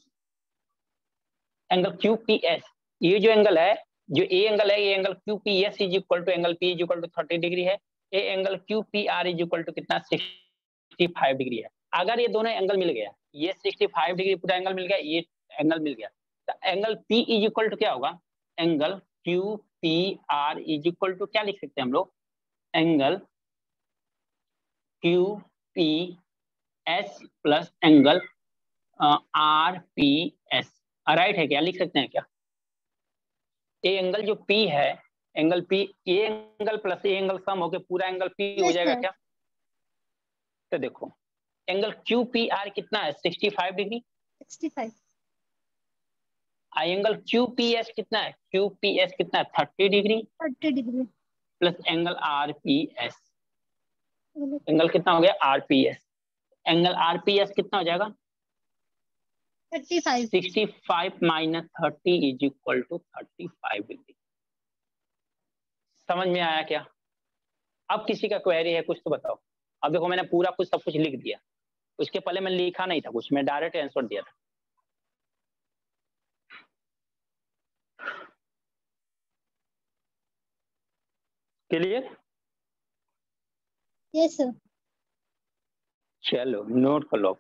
Speaker 1: angle Q P S. ये जो एंगल है, जो ए एंगल है, ये angle Q P S is equal to angle P is equal to 30 degree है। ये angle Q P R is equal to कितना, 65 degree है। अगर ये दोनों एंगल मिल गया, ये 65 डिग्री पूरा एंगल मिल गया, ये एंगल मिल गया, तो angle P is equal to क्या होगा, angle Q P R is equal to क्या लिख सकते हैं हम लोग, angle Q P S plus angle R P S. Right है क्या, लिख सकते हैं क्या। ए एंगल जो पी है, angle P, A angle plus A angle sum होकर पूरा एंगल पी हो जाएगा क्या। तो देखो एंगल क्यू पी आर कितना है, 65 degree.
Speaker 2: 65।
Speaker 1: Angle Q P S कितना है, क्यू पी एस कितना है, 30 degree
Speaker 2: 30 degree
Speaker 1: plus angle R P S. Angle कितना हो गया, R P S. Angle R P S कितना हो जाएगा,
Speaker 2: 35।
Speaker 1: 65 minus 30 is equal to 35 degree. समझ में आया क्या। अब किसी का क्वेरी है कुछ तो बताओ। अब देखो मैंने पूरा कुछ सब कुछ लिख दिया, उसके पहले मैं लिखा नहीं था कुछ, मैं डायरेक्ट आंसर दिया था। क्लियर।
Speaker 2: Yes sir.
Speaker 1: चलो नोट कर लो।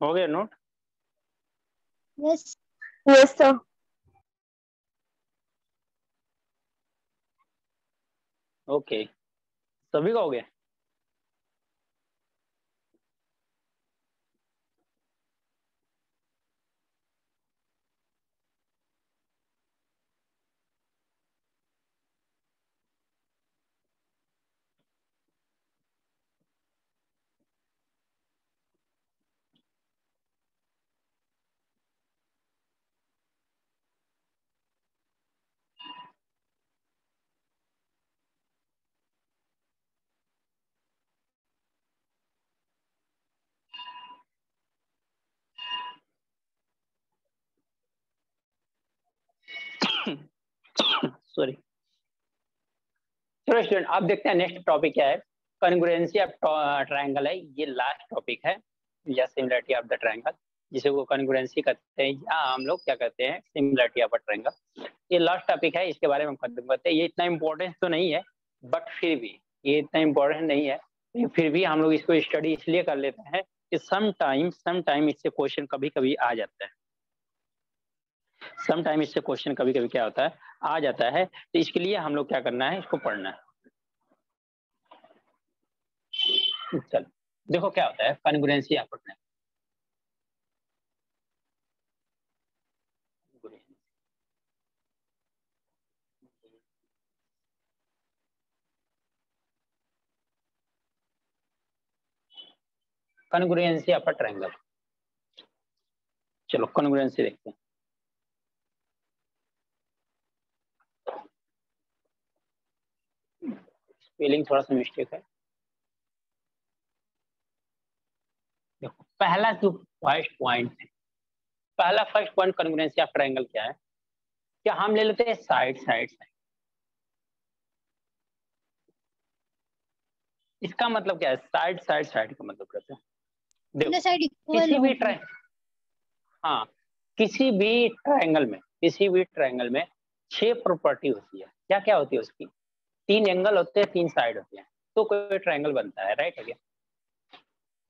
Speaker 1: हो गया note?
Speaker 2: Yes
Speaker 4: yes sir.
Speaker 1: Okay, सभी का हो गया? सॉरी। चलो स्टूडेंट, आप देखते हैं नेक्स्ट टॉपिक क्या है। कॉन्ग्रुएंसी ऑफ ट्रायंगल है, ये लास्ट टॉपिक है, या सिमिलरिटी ऑफ द ट्रायंगल, जिसे वो कॉन्ग्रुएंसी कहते हैं, या हम लोग क्या कहते हैं, सिमिलरिटी ऑफ अ ट्रायंगल। ये लास्ट टॉपिक है, इसके बारे में हम खत्म करते हैं। ये इतना इंपॉर्टेंट तो नहीं है, बट फिर भी ये इतना इंपॉर्टेंट नहीं है, फिर भी हम लोग इसको स्टडी इसलिए कर लेते हैं कि सम टाइम इससे क्वेश्चन कभी कभी आ जाता है। सम टाइम इससे क्वेश्चन कभी कभी क्या होता है, आ जाता है। तो इसके लिए हम लोग क्या करना है, इसको पढ़ना है। चलो देखो क्या होता है congruency of triangle. Congruency of triangle, चलो कॉन्ग्रुएंसी देखते हैं। स्पेलिंग थोड़ा सा मिस्टेक है। देखो पहला जो फर्स्ट पॉइंट है, पहला first point congruency of triangle क्या है, क्या हम ले लेते हैं साइड साइड साइड। इसका मतलब क्या है, साइड साइड साइड का मतलब कहते हैं, देखो
Speaker 2: साइड इक्वल
Speaker 1: किसी भी
Speaker 2: होगी।
Speaker 1: हाँ, किसी भी ट्रायंगल में 6 प्रॉपर्टी होती है। क्या क्या होती है उसकी, 3 एंगल होते हैं, 3 साइड होते हैं, तो कोई ट्रायंगल बनता है, राइट है क्या?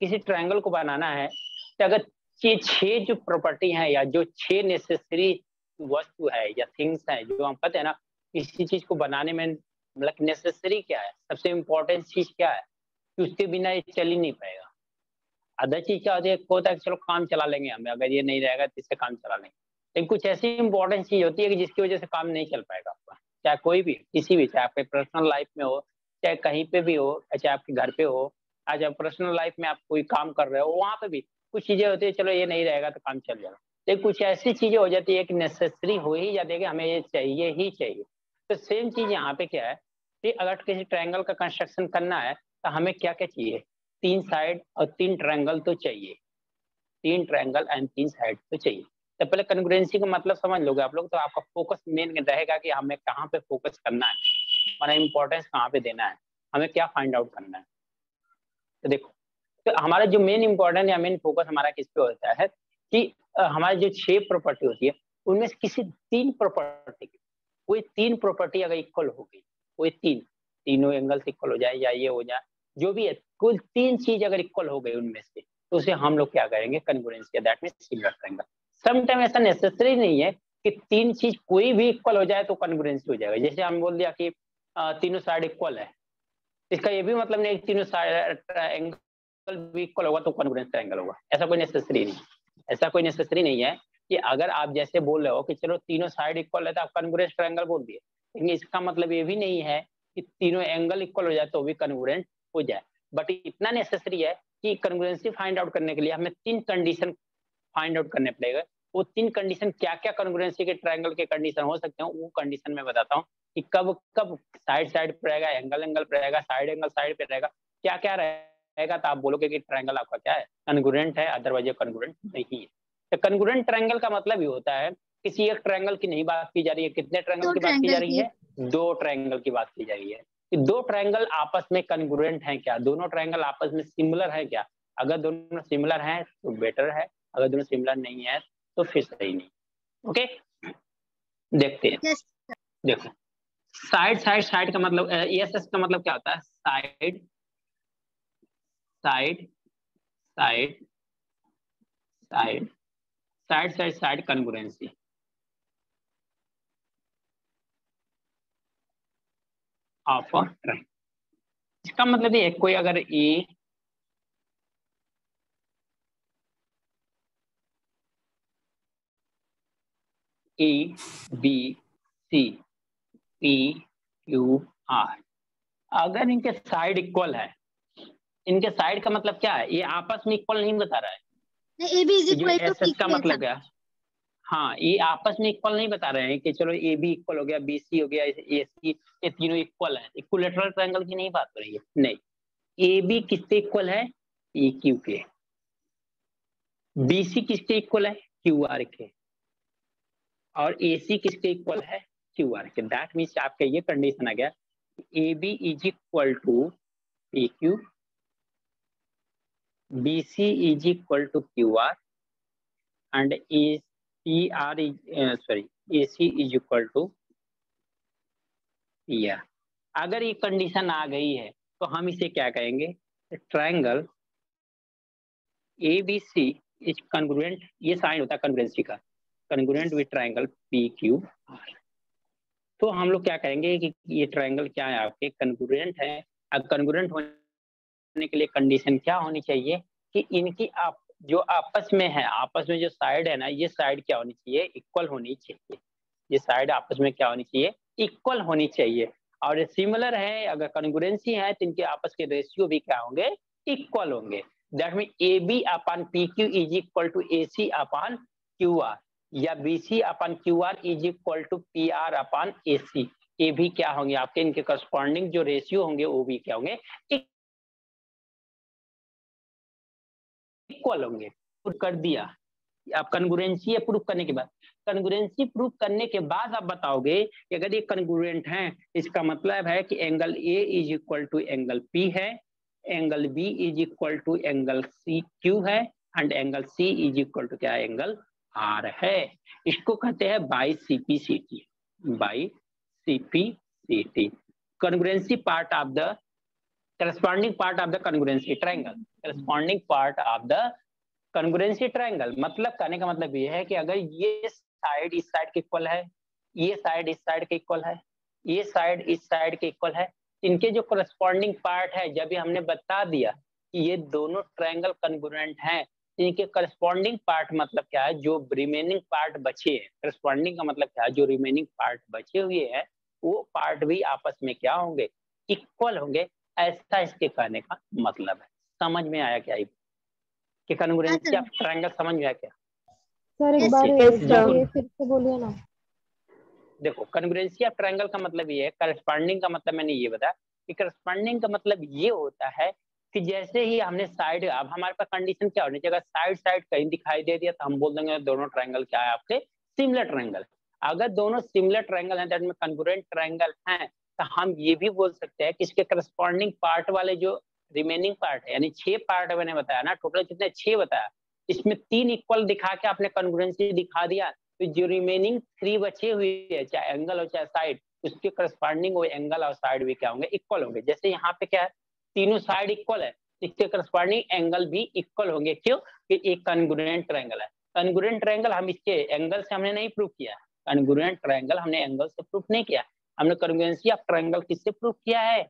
Speaker 1: किसी ट्रायंगल को बनाना है तो अगर ये 6 जो प्रॉपर्टी है या जो 6 नेसेसरी वस्तु है या थिंग्स है जो हम कहते हैं ना, किसी चीज को बनाने में मतलब नेसेसरी क्या है, सबसे इम्पोर्टेंट चीज क्या है कि उसके बिना ये चल ही नहीं पाएगा। अदर चीज क्या होती है, होता है कि चलो काम चला लेंगे हमें, अगर ये नहीं रहेगा तो इससे काम चला लेंगे, लेकिन कुछ ऐसी इंपॉर्टेंट चीज होती है कि जिसकी वजह से काम नहीं चल पाएगा आपका, चाहे कोई भी किसी भी, चाहे आपके पर्सनल लाइफ में हो, चाहे कहीं पे भी हो, चाहे आपके घर पे हो, आज आप पर्सनल लाइफ में आप कोई काम कर रहे हो वहां पे भी कुछ चीजें होती है, चलो ये नहीं रहेगा तो काम चल जाएगा, लेकिन कुछ ऐसी चीजें हो जाती है कि नेसेसरी हो ही जाती है कि हमें ये चाहिए ही चाहिए। तो सेम चीज यहाँ पे क्या है कि अगर किसी ट्रायंगल का कंस्ट्रक्शन करना है तो हमें क्या क्या चाहिए, 3 साइड और 3 ट्रायंगल तो चाहिए, 3 ट्रायंगल एंड 3 साइड तो चाहिए। तो पहले कन्ग्रुएंसी का मतलब समझ लोगे आप लोग, तो आपका फोकस मेन रहेगा कि हमें कहाँ पे फोकस करना है, हमारा इंपॉर्टेंस कहाँ पे देना है, हमें क्या फाइंड आउट करना है। तो देखो, तो हमारा जो मेन इंपॉर्टेंट या मेन फोकस हमारा किस पे होता है कि हमारी जो 6 प्रॉपर्टी होती है उनमें से किसी 3 प्रॉपर्टी, कोई 3 प्रॉपर्टी अगर इक्वल हो गई, कोई तीनों एंगल से इक्वल हो जाए या ये हो जाए जो भी है, कोई 3 चीज अगर इक्वल हो गई उनमें से तो उसे हम लोग क्या करेंगे, congruency, that means similar triangle. Some time ऐसा नेसेसरी नहीं है कि 3 चीज कोई भी इक्वल हो जाए तो कन्ग्रुएंसी हो जाएगा। जैसे हम बोल दिया कि तीनों साइड इक्वल है, इसका ये भी मतलब नहीं तीनों साइड एंगल भी इक्वल होगा तो कन्ग्रुएंट ट्रायंगल होगा, ऐसा कोई नेसेसरी नहीं, ऐसा कोई नेसेसरी नहीं है कि अगर आप जैसे बोल रहे हो कि चलो तीनों साइड इक्वल है तो आप कन्ग्रुएंट ट्रायंगल बोल दिए, लेकिन इसका मतलब ये भी नहीं है कि तीनों एंगल इक्वल हो जाए तो भी कन्ग्रुएंट हो जाए। बट इतना नेसेसरी है कि कन्ग्रुएंसी फाइंड आउट करने के लिए हमें 3 कंडीशन फाइंड आउट करने पड़ेगा। वो 3 कंडीशन क्या क्या कन्ग्रुएंसी के ट्रायंगल के कंडीशन हो सकते हैं, वो कंडीशन में बताता हूँ कि कब कब साइड साइड पे रहेगा, एंगल एंगल पे रहेगा, साइड एंगल साइड पे रहेगा, क्या क्या रहेगा, तो आप बोलोगे कि ट्रायंगल आपका क्या है, कन्ग्रुएंट है, अदरवाइज कन्ग्रुएंट नहीं है। तो कन्ग्रुएंट ट्रायंगल का मतलब ये होता है किसी एक ट्रायंगल की नहीं बात की जा रही है, कितने ट्रायंगल की बात की जा रही है, 2 ट्रायंगल की बात की जा रही है कि 2 ट्रायंगल आपस में कन्ग्रुएंट हैं क्या, दोनों ट्रायंगल आपस में सिमिलर है क्या। अगर दोनों सिमिलर हैं तो बेटर है, अगर दोनों सिमिलर नहीं है तो फिर सही नहीं। ओके, देखते हैं।
Speaker 2: Yes.
Speaker 1: देखो, साइड साइड साइड का मतलब एस का मतलब क्या होता है, side side side side side side side congruency. Of triangle, इसका मतलब ये कोई अगर A B C P Q R, अगर इनके साइड इक्वल है, इनके साइड का मतलब क्या है, ये आपस में इक्वल नहीं बता रहा है,
Speaker 2: ए बी इज
Speaker 1: जो
Speaker 2: इक्वल टू
Speaker 1: एस का मतलब क्या, हाँ ये आपस में इक्वल नहीं बता रहे हैं कि चलो ए बी इक्वल हो गया, बी सी हो गया, ए सी, ये तीनों इक्वल है, इक्विलेटरल ट्रायंगल की नहीं बात हो रही है, नहीं। ए बी किससे इक्वल है, ए क्यू के, बी सी किसके इक्वल है, क्यू आर के, और ए सी किसके इक्वल है, क्यू आर के। दैट मीन्स आपका ये कंडीशन आ गया, A B is equal to P Q, B C is equal to Q R, and A C R is sorry A C is equal to P R. अगर ये condition आ गई है तो हम इसे क्या कहेंगे, triangle A B C is congruent, ये साइन होता है कन्ग्रुएंसी का, congruent with triangle P Q R. तो हम लोग क्या कहेंगे कि ये ट्रायंगल क्या है, आपके कन्ग्रुएंट है। अब कन्ग्रुएंट होने के लिए कंडीशन क्या होनी चाहिए कि इनकी आप जो आपस में है, आपस में जो साइड है ना, ये साइड क्या होनी चाहिए, इक्वल होनी चाहिए, ये साइड आपस में क्या होनी चाहिए, इक्वल होनी चाहिए। और सिमिलर है, अगर कन्ग्रुएंसी है तो इनके आपस के रेशियो भी क्या होंगे, इक्वल होंगे। That mean A B upon P Q is equal to A C upon Q R, या B C upon Q R is equal to P R upon A C. ये भी क्या होंगे आपके, इनके करस्पॉन्डिंग जो रेशियो होंगे वो भी क्या होंगे, इक्वल होंगे। प्रूव कर दिया, आप कन्ग्रुएंसी प्रूव करने के बाद, कन्ग्रुएंसी प्रूव करने के बाद आप बताओगे कि अगर ये कन्ग्रुएंट है, इसका मतलब है कि angle A is equal to angle P है, angle B is equal to angle C Q है, and angle C is equal to क्या, एंगल आर है। इसको कहते हैं by CPCT, congruency part of the corresponding part of the congruency triangle, corresponding part of the congruency triangle. मतलब कहने का मतलब ये है कि अगर ये साइड इस साइड के इक्वल है, ये साइड इस साइड के इक्वल है, ये साइड इस साइड के इक्वल है, इनके जो करस्पॉन्डिंग पार्ट है, जब भी हमने बता दिया कि ये दोनों ट्रायंगल कॉन्ग्रुएंट हैं, इनके करस्पॉन्डिंग पार्ट मतलब क्या है, जो रिमेनिंग पार्ट बचे हैं, करस्पॉन्डिंग का मतलब क्या है, जो रिमेनिंग पार्ट बचे हुए हैं वो पार्ट भी आपस में क्या होंगे, इक्वल होंगे। ऐसा इसके कहने का मतलब है। समझ में आया क्या कि कॉन्ग्रुएंसी ऑफ ट्रायंगल समझ में आया क्या?
Speaker 4: सर एक बार ये फिर से बोलिए ना।
Speaker 1: देखो, कॉन्ग्रुएंसी ऑफ ट्रायंगल का मतलब ये है, करस्पॉन्डिंग का मतलब मैंने ये बताया कि करस्पॉन्डिंग का मतलब ये होता है कि जैसे ही हमने साइड, अब हमारे पास कंडीशन क्या होनी चाहिए, साइड साइड कहीं दिखाई दे दिया तो हम बोल देंगे दोनों ट्रायंगल क्या है आपके, सिमिलर ट्रायंगल। अगर दोनों सिमिलर ट्रायंगल हैं, दैट मीन कॉन्ग्रुएंट ट्रायंगल हैं, तो हम ये भी बोल सकते हैं कि इसके करस्पॉन्डिंग पार्ट वाले जो रिमेनिंग पार्ट है, यानी 6 पार्ट मैंने बताया ना, टोटल कितने 6 बताया, इसमें 3 इक्वल दिखा के आपने कॉन्ग्रुएंसी दिखा दिया, तो जो रिमेनिंग 3 बचे हुए है, चाहे एंगल हो चाहे साइड, उसके करस्पॉन्डिंग वो एंगल और साइड भी क्या होंगे, इक्वल होंगे। जैसे यहाँ पे क्या है, तीनों साइड इक्वल है, इसके करस्पॉन्डिंग एंगल भी इक्वल होंगे। क्यों? कि एक कॉन्ग्रुएंट ट्रायंगल है। कॉन्ग्रुएंट ट्रायंगल हम इसके एंगल से हमने नहीं प्रूव किया, कॉन्ग्रुएंट ट्रायंगल हमने एंगल से प्रूव नहीं किया, हमने कॉन्ग्रुएंसी ऑफ ट्रायंगल किससे प्रूव किया है,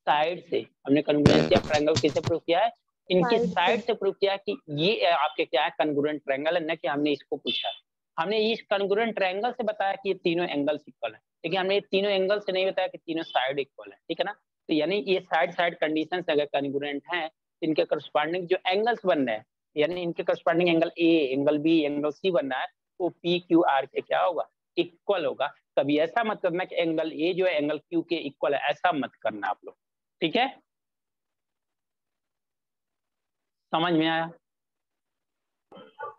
Speaker 1: साइड से। हमने कॉन्ग्रुएंसी ऑफ ट्रायंगल किससे प्रूव किया है, इनकी साइड से प्रूव किया कि ये आपके क्या है, कॉन्ग्रुएंट ट्रायंगल है, न कि हमने इसको पूछा। हमने इस कॉन्ग्रुएंट ट्रायंगल से बताया कि ये तीनों एंगल्स इक्वल है, लेकिन हमने ये तीनों एंगल से नहीं बताया कि तीनों साइड इक्वल है, ठीक है ना। तो यानी ये साइड साइड कंडीशन अगर कॉन्ग्रुएंट हैं, इनके करस्पॉन्डिंग जो एंगल्स बन रहे हैं, यानी इनके corresponding angle A, angle B, angle C बन रहा है, वो पी क्यू आर के क्या होगा, इक्वल होगा। कभी ऐसा मत करना कि एंगल ए जो है एंगल क्यू के इक्वल है, ऐसा मत करना आप लोग, ठीक है। समझ में आया?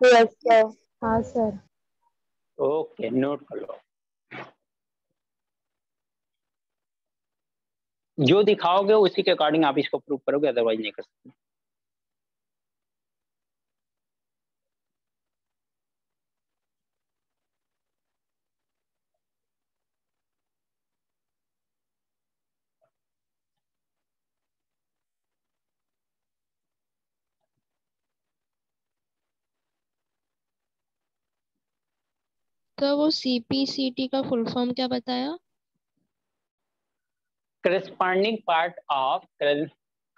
Speaker 4: Yes sir. हाँ सर।
Speaker 1: ओके, नोट कर लो। जो दिखाओगे उसी के अकॉर्डिंग आप इसको प्रूव करोगे, अदरवाइज नहीं कर सकते।
Speaker 3: तो वो CPCT का फुल फॉर्म क्या बताया?
Speaker 1: corresponding part of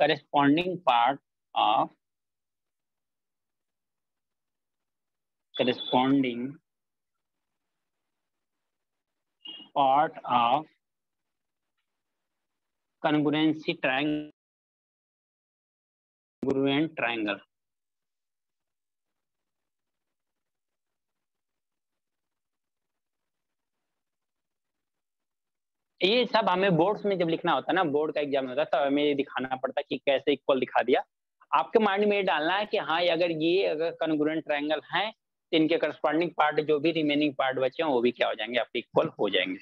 Speaker 1: corresponding part of corresponding part of congruency triangle, congruent triangle। ये सब हमें बोर्ड्स में जब लिखना होता है ना, बोर्ड का एग्जाम होता है, तो हमें ये दिखाना पड़ता है कि कैसे इक्वल दिखा दिया। आपके माइंड में ये डालना है कि हाँ, अगर कॉन्ग्रुएंट ट्रायंगल हैं, तो इनके करस्पॉन्डिंग पार्ट जो भी रिमेनिंग पार्ट बचे हैं वो भी क्या हो जाएंगे, आपके इक्वल हो जाएंगे।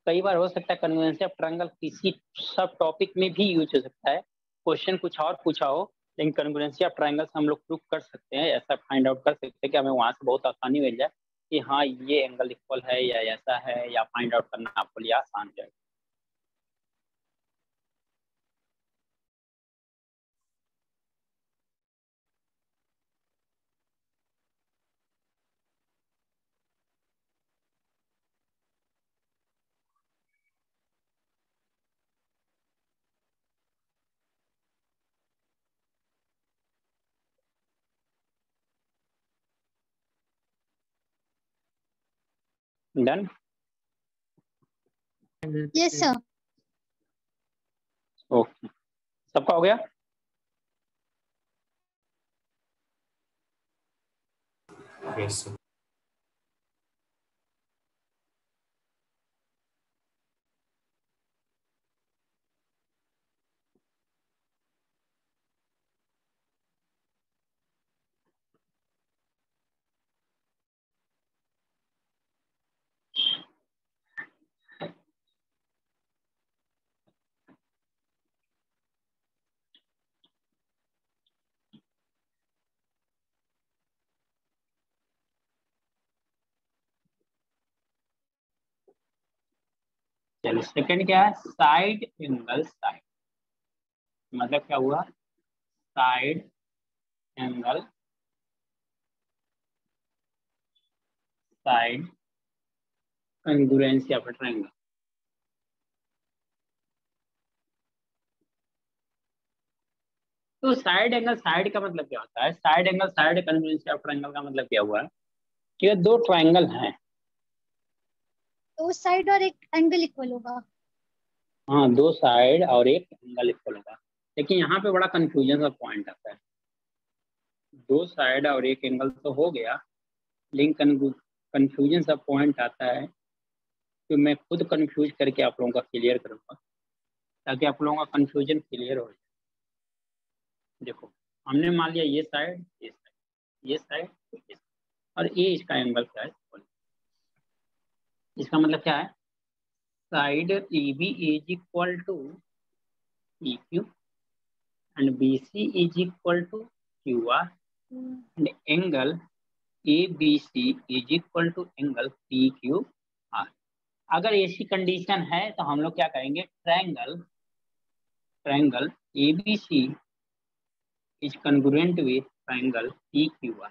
Speaker 1: कई बार हो सकता है कन्वर्जेंसी ऑफ ट्रायंगल किसी सब टॉपिक में भी यूज हो सकता है, क्वेश्चन कुछ और पूछा हो, लेकिन कन्वर्जेंसी ऑफ ट्रायंगल हम लोग प्रूव कर सकते हैं, ऐसा फाइंड आउट कर सकते हैं कि हमें वहां से बहुत आसानी मिल जाए कि हाँ ये एंगल इक्वल है या ऐसा है, या फाइंड आउट करना आपको लिए आसान हो जाएगा। डन।
Speaker 2: Yes sir.
Speaker 1: ओके, सबका हो गया?
Speaker 5: Yes sir.
Speaker 1: चलिए सेकंड क्या है? साइड एंगल साइड, मतलब क्या हुआ? Side angle side congruency of a triangle. तो साइड एंगल साइड का मतलब क्या होता है? Side angle side congruency of triangle का मतलब क्या हुआ कि ये दो ट्रायंगल हैं,
Speaker 2: दो साइड और एक एंगल इक्वल होगा।
Speaker 1: हाँ दो साइड और एक एंगल इक्वल होगा, लेकिन यहाँ पे बड़ा कंफ्यूजन का पॉइंट आता है। दो साइड और एक एंगल तो हो गया, लेकिन कंफ्यूजन सा पॉइंट आता है, तो मैं खुद कंफ्यूज करके आप लोगों का क्लियर करूंगा ताकि आप लोगों का कंफ्यूजन क्लियर हो जाए। देखो हमने मान लिया ये साइड ये साइड ये साइड और ये इसका एंगल क्या है? इसका मतलब क्या है? Side AB is equal to EQ and BC is equal to QR and angle ABC is equal to angle PQR। अगर ऐसी कंडीशन है तो हम लोग क्या कहेंगे? Triangle ABC is congruent with triangle PQR।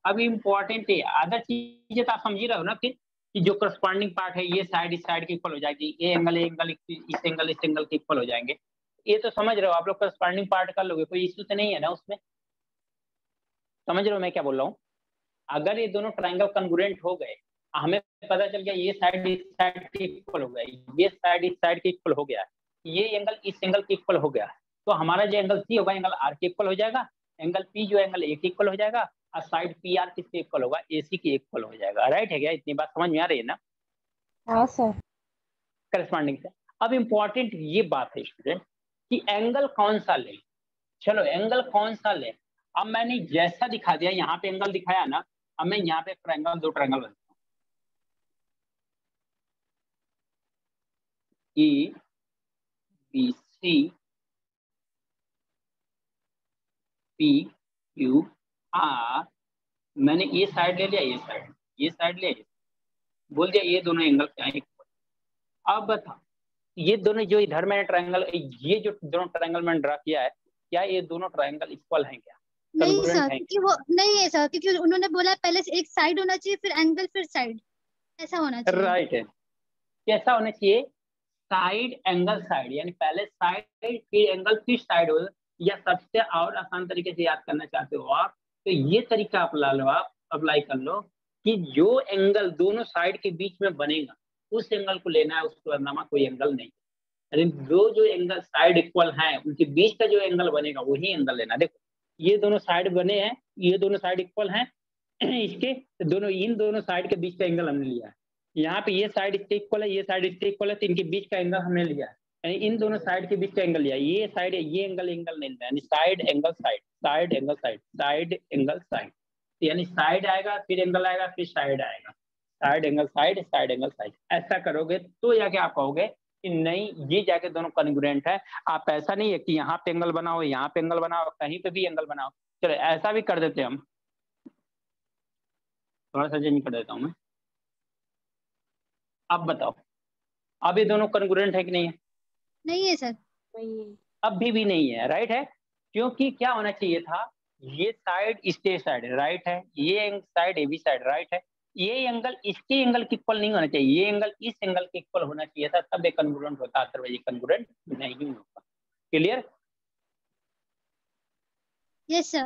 Speaker 1: अब इम्पोर्टेंट है, अदर चीजें तो आप समझ ही रहे हो ना फिर, कि जो करस्पॉन्डिंग पार्ट है ये साइड इस साइड के इक्वल हो जाएगी, ये एंगल इस एंगल के इक्वल हो जाएंगे, ये तो समझ रहे हो आप लोग। करस्पॉन्डिंग पार्ट कर लोगे, कोई इश्यू तो नहीं है ना उसमें? समझ रहे हो मैं क्या बोल रहा हूँ? अगर ये दोनों ट्रायंगल कंग्रुएंट हो गए, हमें पता चल गया ये साइड इस साइड के इक्वल हो गया, ये साइड इस साइड के इक्वल हो गया, ये एंगल इस एंगल के इक्वल हो गया, तो हमारा जो एंगल सी होगा एंगल आर के इक्वल हो जाएगा, एंगल पी जो एंगल ए के इक्वल हो जाएगा, और साइड पी आर किसके इक्वल होगा? एसी के इक्वल हो जाएगा। राइट है क्या? इतनी बात समझ में आ रही है ना?
Speaker 4: हाँ सर।
Speaker 1: करस्पॉन्डिंग से। अब इम्पोर्टेंट ये बात है स्टूडेंट कि एंगल कौन सा ले। चलो एंगल कौन सा ले, अब मैंने जैसा दिखा दिया, यहाँ पे एंगल दिखाया ना, अब मैं यहाँ पे ट्रायंगल दो ट्रायंगल बनाता हूँ, E B C P Q R, मैंने ये साइड ले लिया, ये साइड ले लिया, बोल दिया ये दोनों एंगल क्या है? इक्वल। अब बता ये दोनों जो इधर मैंने ट्रायंगल, ये जो दोनों ट्रायंगल मैंने ड्रा किया है, क्या ये दोनों ट्रायंगल इक्वल हैं क्या?
Speaker 2: नहीं
Speaker 1: Congruent
Speaker 2: सर,
Speaker 1: हैं
Speaker 2: क्योंकि वो नहीं है सर, क्योंकि उन्होंने बोला पहले से एक साइड होना चाहिए फिर एंगल फिर साइड, ऐसा होना
Speaker 1: क्या?
Speaker 2: चाहिए।
Speaker 1: राइट है, कैसा होना चाहिए? साइड एंगल साइड, यानी पहले साइड फिर एंगल फिर साइड हो, या सबसे और आसान तरीके से याद करना चाहते हो आप तो ये तरीका अपना लो, आप अप्लाई कर लो कि जो एंगल दोनों साइड के बीच में बनेगा उस एंगल को लेना है, उसके अलावा कोई एंगल नहीं। यानी दो जो एंगल साइड इक्वल हैं उनके बीच का जो एंगल बनेगा वही एंगल लेना। देखो ये दोनों साइड बने हैं, ये दोनों साइड इक्वल हैं इसके दोनों, इन दोनों साइड के बीच का एंगल हमने लिया है। यहाँ पे ये साइड इसके इक्वल है, ये साइड इसके इक्वल है, तो इनके बीच का एंगल हमने लिया है, यानी इन दोनों साइड के बीच का एंगल लिया। ये साइड है, ये एंगल नहीं लिया, यानी side angle side, side angle side, side angle side, यानी साइड आएगा फिर एंगल आएगा फिर साइड आएगा, side angle side, side angle side, ऐसा करोगे तो जाके आप कहोगे कि नहीं ये जाके दोनों कॉन्ग्रुएंट है। आप ऐसा नहीं है कि यहाँ पे एंगल बनाओ, यहाँ पे एंगल बनाओ, कहीं पे भी एंगल बनाओ। चलो ऐसा भी कर देते हम, थोड़ा सा चेंज कर देता हूँ मैं। अब बताओ, अब ये दोनों कॉन्ग्रुएंट है कि नहीं है?
Speaker 2: नहीं है सर।
Speaker 1: अब भी नहीं है, राइट है। क्योंकि क्या होना चाहिए था, ये साइड इसके साइड राइट है, ये side A B side right है, ये एंगल इसके एंगल के इक्वल नहीं होना चाहिए, ये एंगल इस एंगल के इक्वल होना चाहिए था, तब एक कॉन्ग्रुएंट होता, अदरवाइज ये कॉन्ग्रुएंट नहीं होता। क्लियर?
Speaker 2: Yes sir.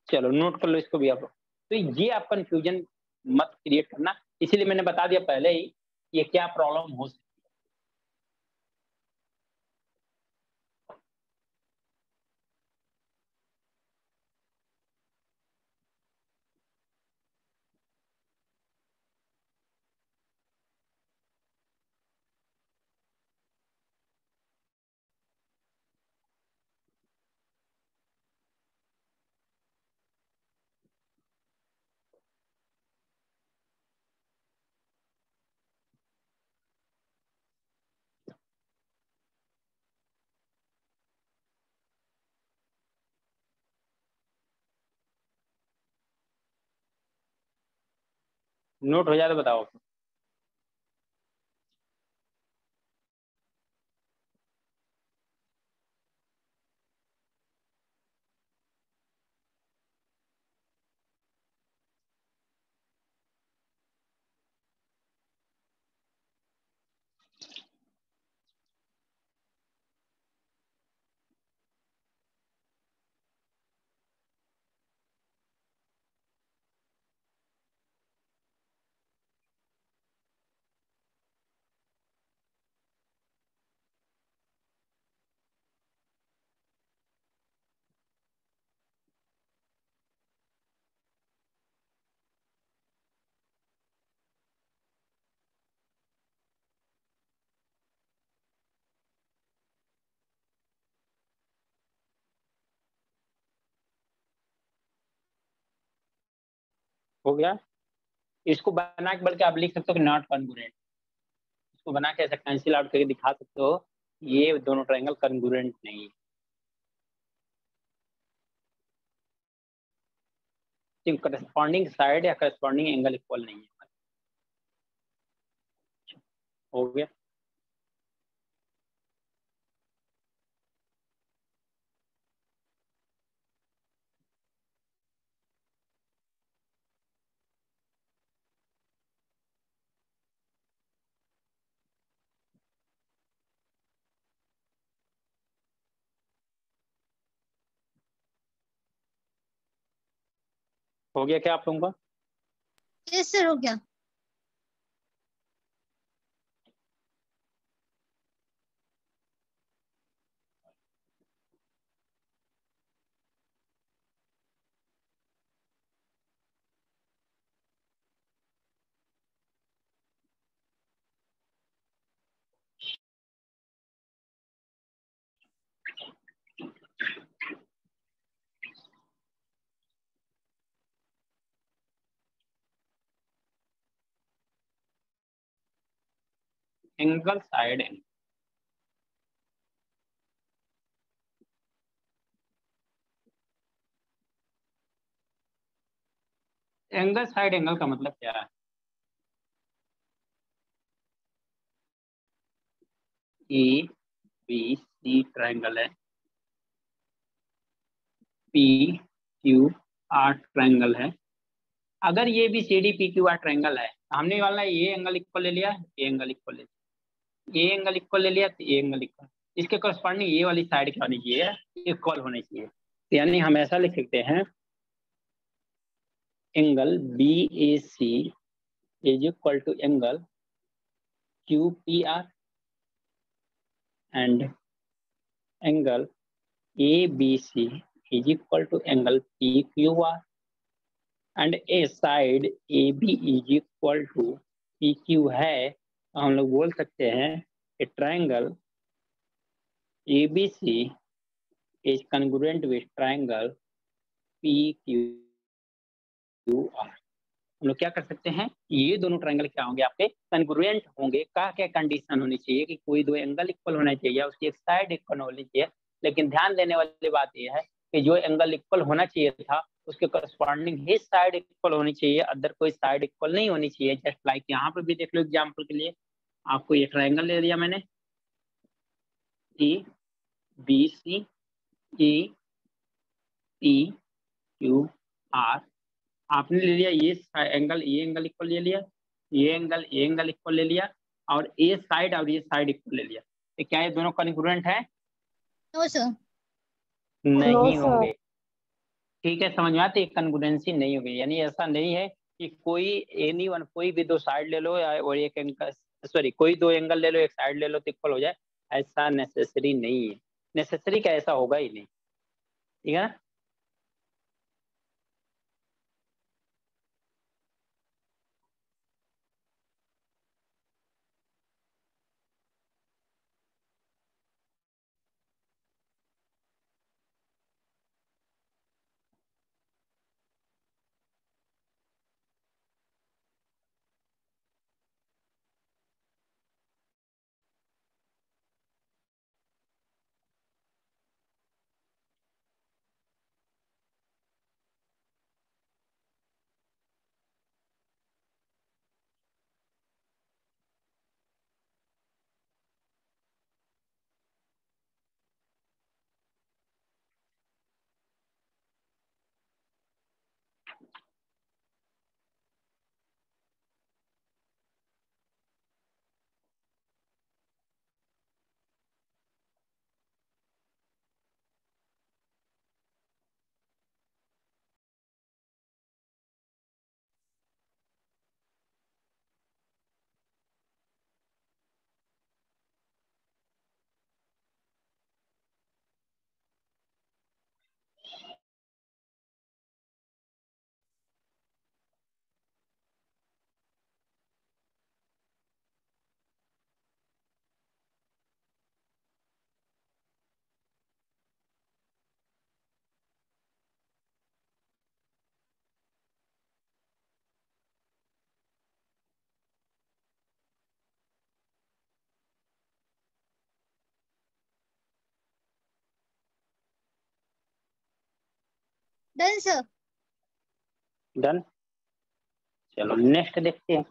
Speaker 1: चलो नोट कर लो इसको भी आप लोग। तो ये आप कंफ्यूजन मत क्रिएट करना, इसीलिए मैंने बता दिया पहले ही ये क्या प्रॉब्लम हो सकती है। नोट हो जाए तो बताओ। हो गया? इसको बना के बल्कि आप लिख सकते हो कि नॉट कॉन्ग्रुएंट, इसको बना के ऐसा कैंसिल आउट करके दिखा सकते हो ये दोनों ट्रायंगल कॉन्ग्रुएंट नहीं है। करस्पॉन्डिंग साइड या करस्पॉन्डिंग एंगल इक्वल नहीं है। हो गया? हो गया क्या आप लोगों का?
Speaker 2: यस सर, हो गया।
Speaker 1: Angle side angle, angle side angle का मतलब क्या है? ए बी सी ट्रायंगल है, पी क्यू आर ट्रायंगल है। अगर ये भी C D P Q R triangle है, हमने वाला ये एंगल इक्वल ले लिया, ये एंगल इक्वल ले लिया, ये एंगल इक्वल ले लिया, तो ये एंगल इक्वल, इसके करस्पॉन्डिंग ये वाली साइड क्या होनी चाहिए? इक्वल होनी चाहिए। तो यानी हम ऐसा लिख सकते हैं angle B A C is equal to angle Q P R and angle ABC is equal to angle PQR and a side AB is equal to PQ है, तो हम लोग बोल सकते हैं कि triangle ABC is congruent with triangle PQR। हम लोग क्या कर सकते हैं, ये दोनों ट्रायंगल क्या होंगे, आपके कन्ग्रुएंट होंगे। क्या क्या कंडीशन होनी चाहिए कि कोई दो एंगल इक्वल होना चाहिए, उसकी एक साइड इक्वल होनी चाहिए। लेकिन ध्यान देने वाली बात यह है कि जो एंगल इक्वल होना चाहिए था उसके करस्पॉन्डिंग ही साइड इक्वल होनी चाहिए, अदर कोई साइड इक्वल नहीं होनी चाहिए। जस्ट लाइक यहाँ पर भी देख लो एग्जाम्पल के लिए, आपको ये ट्रायंगल ले लिया मैंने, A B C A P Q R. आपने ले लिया ये एंगल इक्वल ले लिया, ये एंगल इक्वल ले लिया, और ये साइड और ये साइड इक्वल ले लिया। तो क्या ये दोनों कॉन्ग्रुएंट है?
Speaker 2: No sir.
Speaker 1: नहीं
Speaker 4: सर।
Speaker 1: होंगे। ठीक है, समझ में आती है, कॉन्ग्रुएंसी नहीं होगी। यानी ऐसा नहीं है कि कोई एनी वन, कोई भी दो साइड ले लो और एक एंगल, सॉरी कोई दो एंगल ले लो एक साइड ले लो तो इक्वल हो जाए, ऐसा नेसेसरी नहीं है। नेसेसरी का ऐसा होगा ही नहीं, ठीक है ना।
Speaker 2: Done sir.
Speaker 1: डन। चलो नेक्स्ट देखते हैं।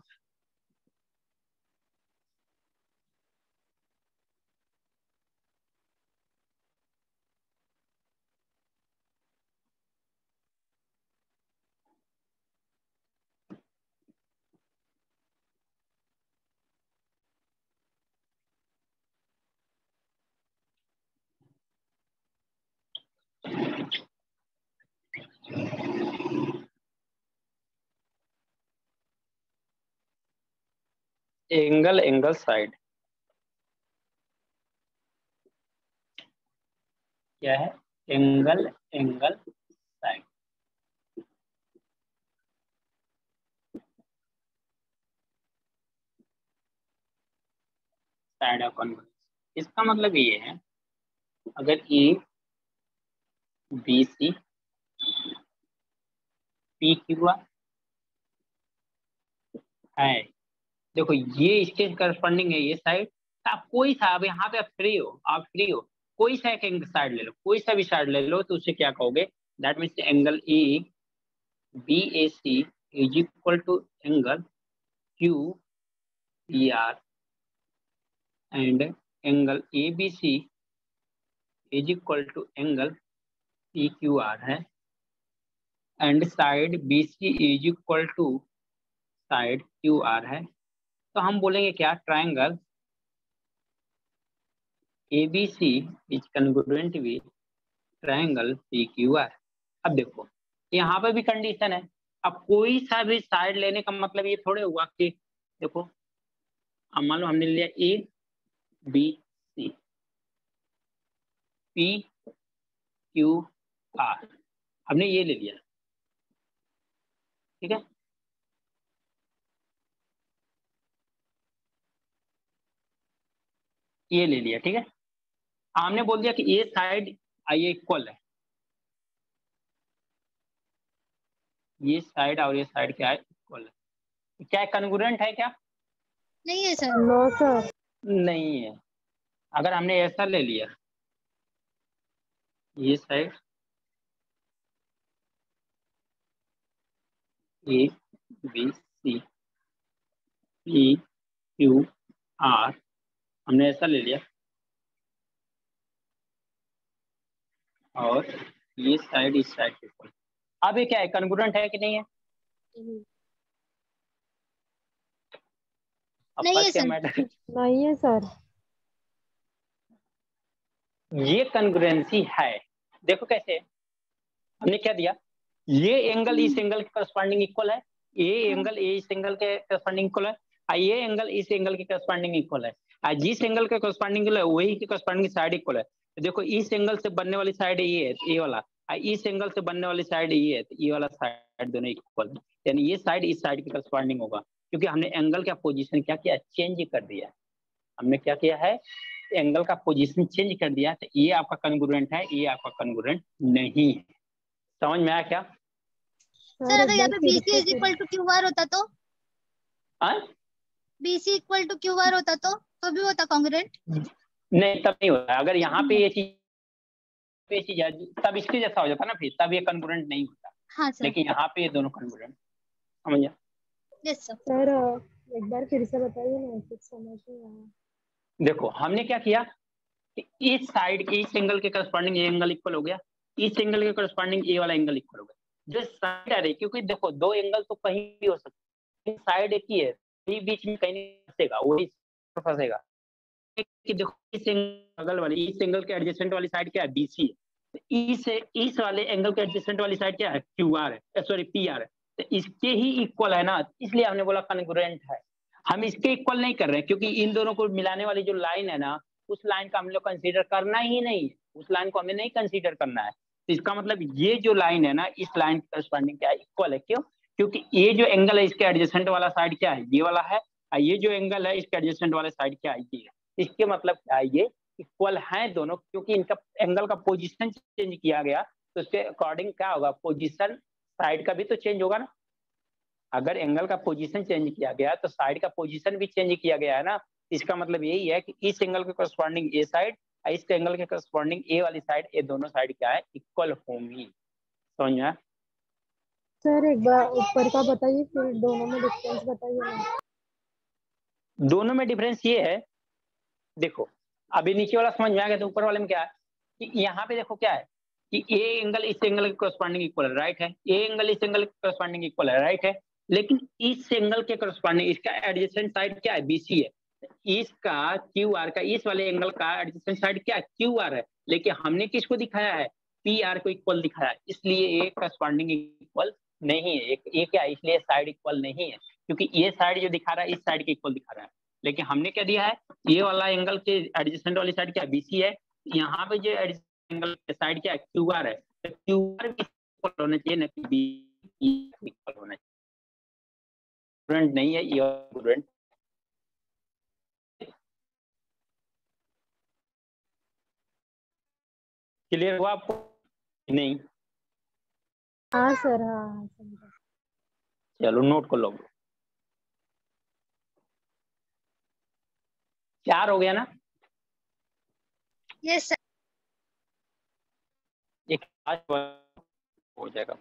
Speaker 1: एंगल साइड क्या है? Angle side. Side of convergence, इसका मतलब ये है अगर A B C P Q R है, देखो ये इसके करस्पॉन्डिंग है ये साइड। आप कोई सा, अब यहाँ पे आप फ्री हो, कोई सा एक साइड ले लो, कोई सा भी साइड ले लो, तो उसे क्या कहोगे? That means angle A B A C is equal to angle Q P R, and angle A B C is equal to angle P Q R है, and side B C is equal to side Q R है। तो हम बोलेंगे क्या? Triangle ABC is congruent with triangle PQR। अब देखो यहाँ पे भी कंडीशन है। अब कोई सा भी साइड लेने का मतलब ये थोड़े हुआ कि देखो, अब मान लो हमने लिया ABC PQR, हमने ये ले लिया, ठीक है। ये ले लिया, ठीक है। हमने बोल दिया कि ये साइड ये इक्वल है, ये साइड और ये साइड क्या है? इक्वल क्या कन्ग्रुएंट है क्या?
Speaker 2: नहीं है सर।
Speaker 4: No sir.
Speaker 1: नहीं है। अगर हमने ऐसा ले लिया, ये side A B C P Q R, हमने ऐसा ले लिया, और ये साइड इस साइड के इक्वल। अब ये क्या है, कन्ग्रुएंट है कि नहीं है? अब
Speaker 2: नहीं है
Speaker 1: फर्स्ट क्या
Speaker 2: सर।
Speaker 1: मैटर,
Speaker 4: नहीं है सर।
Speaker 1: ये कन्ग्रुएंसी है। देखो कैसे, हमने क्या दिया, ये एंगल इस एंगल के करस्पॉन्डिंग इक्वल है, ये एंगल इस एंगल के करस्पॉन्डिंग इक्वल है, ये एंगल इस एंगल के करस्पॉन्डिंग इक्वल है, जिस एंगल के करस्पॉन्डिंग है वही के करस्पॉन्डिंग साइड इक्वल है। तो देखो इस एंगल से बनने वाली साइड ये है, ये वाला, इस एंगल से बनने वाली साइड ये है, तो ये वाला साइड दोनों इक्वल है, यानी ये साइड इस साइड के करस्पॉन्डिंग होगा, क्योंकि हमने एंगल का पोजीशन क्या किया, चेंज कर दिया। हमने क्या किया है, एंगल का पोजीशन चेंज कर दिया, तो ये आपका कन्ग्रुएंट है, ये आपका कन्ग्रुएंट नहीं है। समझ में आया क्या?
Speaker 2: सर
Speaker 4: सर
Speaker 2: अगर
Speaker 4: एक
Speaker 2: यहाँ
Speaker 4: बार
Speaker 2: पे
Speaker 4: फिर
Speaker 2: BC
Speaker 4: से
Speaker 2: is equal to Q R होता तो,
Speaker 1: हाँ?
Speaker 2: BC equal to Q R होता तो भी होता कॉन्ग्रुएंट।
Speaker 1: नहीं, तब नहीं होता। अगर यहाँ पे ये चीज है, तब इसके जैसा हो जाता ना, फिर तब ये कन्ग्रुएंट नहीं होता।
Speaker 2: हाँ सर।
Speaker 1: लेकिन यहाँ पे ये दोनों कन्ग्रुएंट, समझ गया?
Speaker 2: Yes sir.
Speaker 4: सर एक बार फिर से बताइए ना, कुछ समझ नहीं आया।
Speaker 1: देखो हमने क्या किया कि इस साइड के इस एंगल के करस्पॉन्डिंग ये एंगल इक्वल हो गया, इस एंगल के करस्पॉन्डिंग ये वाला एंगल इक्वल हो गया। जो साइड आ रही, क्योंकि देखो दो एंगल तो कहीं भी हो सकते हैं, साइड एक ही है, ये बीच में कहीं नहीं फंसेगा, वही फंसेगा। कि देखो इस एंगल वाली, इस एंगल के एडजेसेंट वाली साइड क्या है, BC है। इस वाले एंगल के एडजेसेंट वाली साइड क्या है, QR है, सॉरी PR है। तो इसके ही इक्वल है ना, इसलिए हमने बोला कन्ग्रुएंट है। हम इसके इक्वल नहीं कर रहे हैं, क्योंकि इन दोनों को मिलाने वाली जो लाइन है ना, उस लाइन का हम लोग कंसीडर करना ही नहीं है, उस लाइन को हमें नहीं कंसीडर करना है। तो इसका मतलब ये जो लाइन है ना, इस लाइन के करस्पॉन्डिंग क्या है, इक्वल है। क्यों? क्योंकि ये जो एंगल है इसके एडजेसेंट वाला साइड क्या है, ये वाला है, और ये जो एंगल है इसके एडजेसेंट वाले साइड क्या है, ये है। इसके मतलब क्या है, ये इक्वल हैं दोनों, क्योंकि इनका एंगल का पोजीशन चेंज किया गया, तो उसके अकॉर्डिंग क्या होगा, पोजीशन साइड का भी तो चेंज होगा ना। अगर एंगल का पोजीशन चेंज किया गया तो साइड का पोजीशन भी चेंज किया गया है ना। इसका मतलब यही है कि इस एंगल के करस्पॉन्डिंग ए साइड, इस एंगल के करस्पॉन्डिंग ए वाली साइड, ये दोनों साइड क्या है, इक्वल होंगी। समझ में आया?
Speaker 4: सर एक बार ऊपर का बताइए, फिर दोनों में डिफरेंस बताइए ना।
Speaker 1: दोनों में डिफरेंस ये है, देखो अभी नीचे वाला समझ में आ गया, तो ऊपर वाले में क्या है कि यहाँ पे देखो क्या है कि ए एंगल इस एंगल के करस्पॉन्डिंग इक्वल है, राइट है, ए एंगल इस एंगल के करस्पॉन्डिंग इक्वल है, राइट है। लेकिन इस एंगल के करस्पॉन्डिंग इसका एडजेसेंट साइड क्या है, BC है। इसका QR का इस वाले एंगल का एडजेसेंट साइड क्या है, QR है। लेकिन हमने किसको दिखाया है, PR को इक्वल दिखाया है, इसलिए ए करस्पॉन्डिंग इक्वल नहीं है। ये क्या है, इसलिए साइड इक्वल नहीं है, क्योंकि ये साइड जो दिखा रहा है इस साइड के इक्वल दिखा रहा है। लेकिन हमने क्या दिया है, ये वाला एंगल के एडजेसेंट वाली साइड क्या है, BC है। यहाँ पे जो एंगल के साइड क्या है, QR है। तो QR भी इक्वल होना चाहिए ना, कि BC इक्वल होना चाहिए। स्टूडेंट नहीं है ये स्टूडेंट। क्लियर हुआ आपको? नहीं?
Speaker 4: हाँ सर, हाँ समझा।
Speaker 1: चलो नोट कर लो। 4 हो गया ना?
Speaker 2: Yes sir.
Speaker 1: एक हो जाएगा।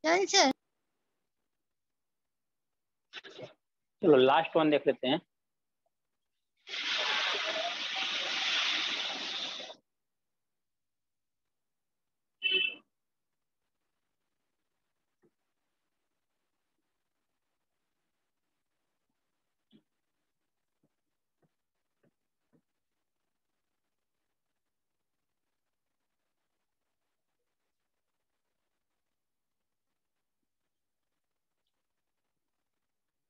Speaker 2: Done sir.
Speaker 1: चलो लास्ट वन देख लेते हैं।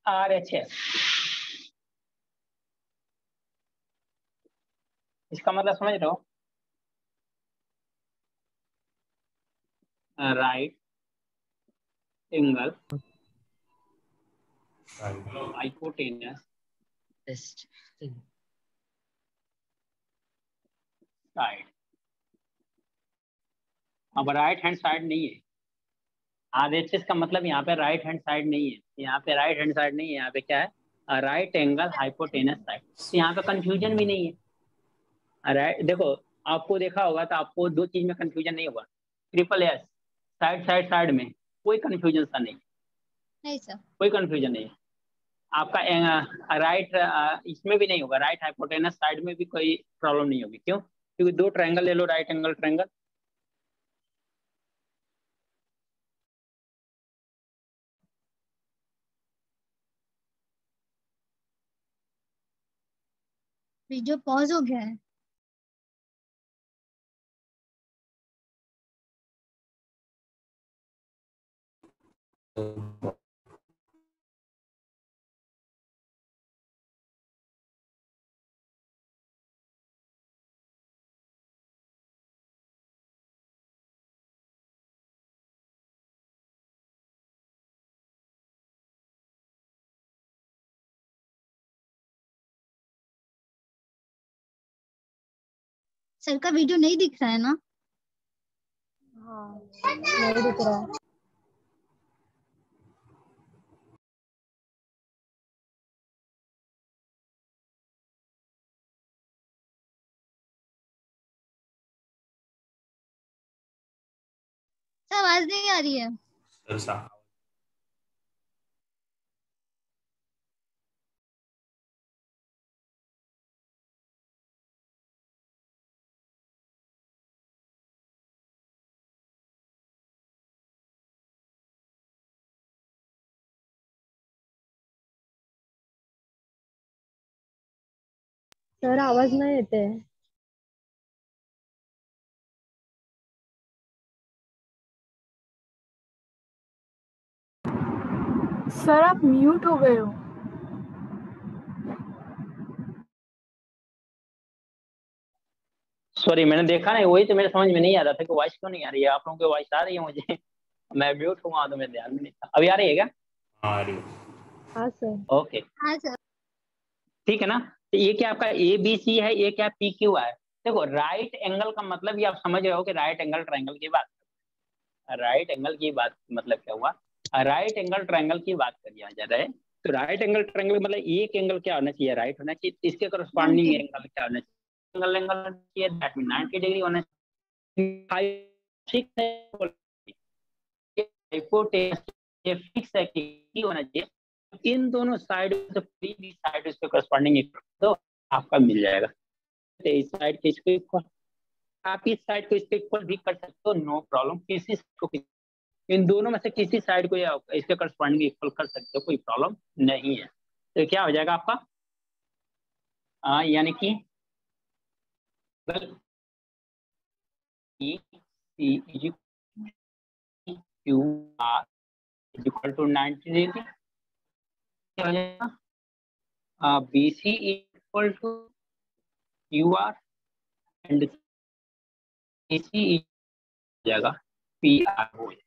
Speaker 1: RHS, इसका मतलब समझ रहे हो? Right angle hypotenuse side. अब राइट हैंड साइड नहीं है। RHS का मतलब यहाँ पे राइट हैंड साइड नहीं है, यहाँ पे राइट हैंड साइड नहीं है, यहाँ पे क्या है? Right angle hypotenuse side. तो यहाँ पे कंफ्यूजन भी नहीं है। राइट देखो, आपको देखा होगा तो आपको दो चीज में कंफ्यूजन नहीं होगा। Triple S side side side में कोई कंफ्यूजन सा नहीं,
Speaker 2: नहीं सर।
Speaker 1: कोई कंफ्यूजन नहीं है आपका। राइट इसमें भी नहीं होगा, राइट हाइपोटेनस साइड में भी कोई प्रॉब्लम नहीं होगी। क्यों? क्योंकि दो ट्रायंगल ले लो, right angle triangle,
Speaker 2: video pause हो गया है। सर का वीडियो नहीं दिख रहा है ना?
Speaker 4: हाँ नहीं दिख रहा है।
Speaker 2: सर आवाज नहीं आ रही है।
Speaker 5: सर साहब
Speaker 4: सर आवाज नाही येते।
Speaker 6: सर आप म्यूट हो गए हो।
Speaker 1: सॉरी मैंने देखा नहीं, वही तो मेरे समझ में नहीं आ रहा था कि वॉइस क्यों नहीं आ रही है। आप लोगों की वॉइस आ रही है मुझे। मैं म्यूट हुआ तो मेरे ध्यान में नहीं था। अभी आ रही है क्या?
Speaker 5: आ रही
Speaker 4: हाँ सर।
Speaker 1: ओके
Speaker 2: हाँ सर।
Speaker 1: ठीक है ना। तो ये क्या आपका ABC है, ये क्या PQ है? देखो राइट एंगल का मतलब ये आप समझ रहे हो कि राइट एंगल ट्रायंगल की बात, राइट एंगल की बात मतलब क्या हुआ? राइट एंगल ट्रायंगल की बात करिए जा रहा है। तो राइट एंगल ट्रायंगल मतलब एक एंगल क्या होना चाहिए? राइट होना चाहिए। इसके करस्पॉन्डिंग एंगल क्या होना चाहिए? एंगल होना चाहिए, दैट मीन 90 डिग्री होना चाहिए। हाइपोटेनस ये फिक्स है कि होना चाहिए। इन दोनों साइड से कोई भी साइड इसके करस्पॉन्डिंग तो आपका मिल जाएगा। तो इस साइड के इसको इक्वल, आप इस साइड को इसके इक्वल भी कर सकते हो, नो प्रॉब्लम। किसी को इन दोनों में से किसी साइड को इसके करस्पॉन्डिंग इक्वल कर सकते हो, कोई प्रॉब्लम नहीं है। तो क्या हो जाएगा आपका? यानी कि QR is equal to 90 degree हो जाएगा। BC equal to QR and AC हो जाएगा PR हो जाएगा।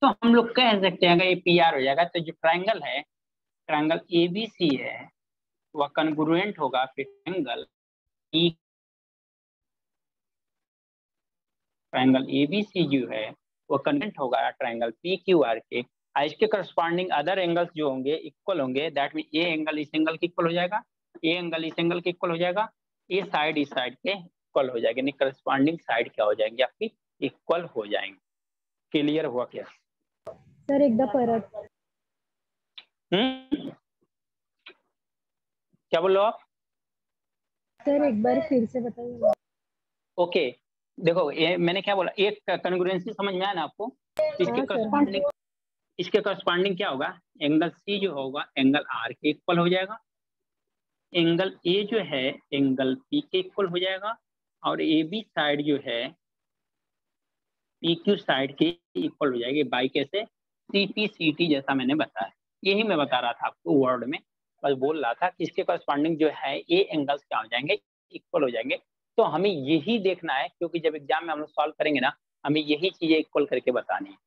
Speaker 1: तो हम लोग कह सकते हैं अगर ये PR हो जाएगा तो जो ट्रायंगल है, ट्रायंगल ABC है, वह कन्ग्रुएंट होगा फिर ट्रायंगल ट्रायंगल ABC जो है वो कन्ग्रुएंट होगा ट्रायंगल PQR के। इसके करस्पॉन्डिंग अदर एंगल्स जो होंगे इक्वल होंगे, दैट मीन ए एंगल इस एंगल के इक्वल हो जाएगा, ए एंगल इस एंगल के इक्वल हो जाएगा, ए साइड इस साइड के इक्वल हो जाएगी। करस्पॉन्डिंग साइड क्या हो जाएंगे? आपकी इक्वल हो जाएंगे। क्लियर हुआ क्या?
Speaker 4: सर एकदा परत.
Speaker 1: क्या बोल रहे हो आप?
Speaker 4: सर एक बार फिर से बताइए.
Speaker 1: ओके देखो ये मैंने क्या बोला, एक कॉन्ग्रुएंसी समझ में आया ना आपको? इसके
Speaker 4: हाँ, सर.
Speaker 1: करस्पॉन्डिंग, इसके करस्पॉन्डिंग क्या होगा, एंगल सी जो होगा एंगल आर के इक्वल हो जाएगा, एंगल ए जो है एंगल पी के इक्वल हो जाएगा, और ए बी साइड जो है पी क्यू साइड के इक्वल हो जाएगी बाई कैसे, सी पी सी टी, जैसा मैंने बताया। यही मैं बता रहा था आपको वर्ड में, बस बोल रहा था कि इसके करस्पॉन्डिंग जो है ए एंगल्स क्या हो जाएंगे, इक्वल हो जाएंगे। तो हमें यही देखना है, क्योंकि जब एग्जाम में हम लोग सॉल्व करेंगे ना, हमें यही चीजें इक्वल करके बतानी है।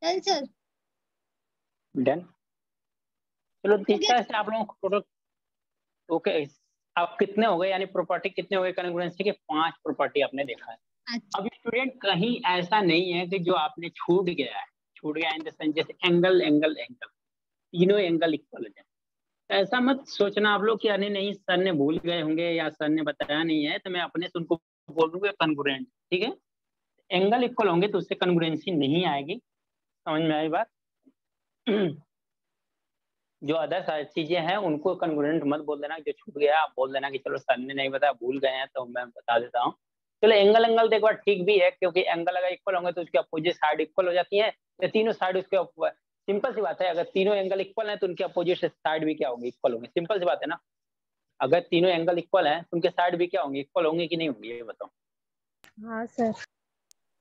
Speaker 2: चल सर.
Speaker 1: डन। चलो तीसरा से आप लोगों को टोटल, ओके आप कितने हो गए, यानी प्रॉपर्टी कितने हो गए कॉन्ग्रुएंसी के, 5 प्रॉपर्टी आपने देखा है।
Speaker 2: अच्छा.
Speaker 1: अब स्टूडेंट कहीं ऐसा नहीं है कि जो आपने छूट गया है, छूट गया इन द सेंस जैसे एंगल एंगल एंगल तीनों एंगल इक्वल हो जाए, तो ऐसा मत सोचना आप लोग कि अरे नहीं सर ने भूल गए होंगे या सर ने बताया नहीं है तो मैं अपने से उनको बोल दूंगा कॉन्ग्रुएंट, ठीक है। एंगल इक्वल होंगे तो उससे कॉन्ग्रुएंसी नहीं आएगी, समझ में आई बात? जो अदर चीजें हैं उनको कॉन्ग्रुएंट मत बोल देना, जो छूट गया आप बोल देना कि चलो सर ने नहीं बताया भूल गए हैं तो मैं बता देता हूँ। चलो एंगल एंगल तो एक बार ठीक भी है, क्योंकि एंगल अगर इक्वल होंगे तो उसकी अपोजिट साइड इक्वल हो जाती है, तो तीनों साइड उसके, सिंपल सी बात है, अगर तीनों एंगल इक्वल है तो उनके अपोजिट साइड भी क्या होंगे, इक्वल होंगे, सिंपल सी बात है ना। अगर तीनों एंगल इक्वल है तो उनके साइड भी क्या होंगे, इक्वल होंगे कि नहीं होंगे, ये बताओ।
Speaker 4: हाँ सर.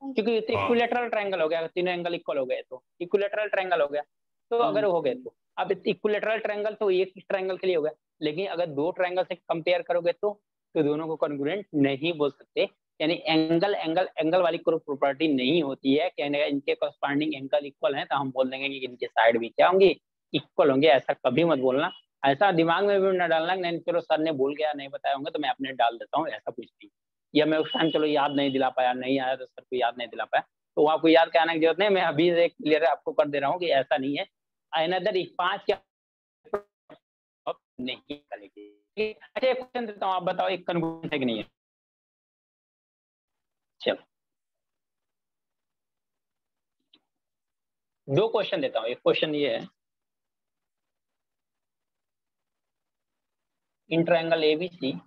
Speaker 1: क्योंकि ये तो इक्विलेटरल ट्रायंगल हो गया, अगर तीनों एंगल इक्वल हो गए तो इक्विलेटरल ट्रायंगल हो गया। तो अगर हो गए तो अब इक्विलेटरल ट्रायंगल तो एक ट्रायंगल के लिए हो गया, लेकिन अगर दो ट्रायंगल से कंपेयर करोगे तो दोनों को कॉन्ग्रुएंट नहीं बोल सकते, यानी एंगल एंगल एंगल वाली कोई प्रॉपर्टी नहीं होती है कि इनके कॉरस्पॉन्डिंग एंगल इक्वल है तो हम बोल देंगे कि इनके साइड भी क्या होंगे, इक्वल होंगे, ऐसा कभी मत बोलना। ऐसा दिमाग में भी न डालना नहीं चलो सर ने भूल गया नहीं बताया होंगे तो मैं अपने डाल देता हूँ, ऐसा कुछ नहीं। या मैं उस टाइम चलो याद नहीं दिला पाया, नहीं आया तो सर को याद नहीं दिला पाया, तो आपको याद कराने की जरूरत नहीं, मैं अभी से क्लियर आपको कर दे रहा हूँ कि ऐसा नहीं है। अनदर 5 क्या नहीं करेगी। अच्छा एक क्वेश्चन देता हूँ, आप बताओ एक कन्वर्जेंस है कि नहीं है। चलो 2 क्वेश्चन देता हूँ, एक क्वेश्चन ये है, in triangle ABC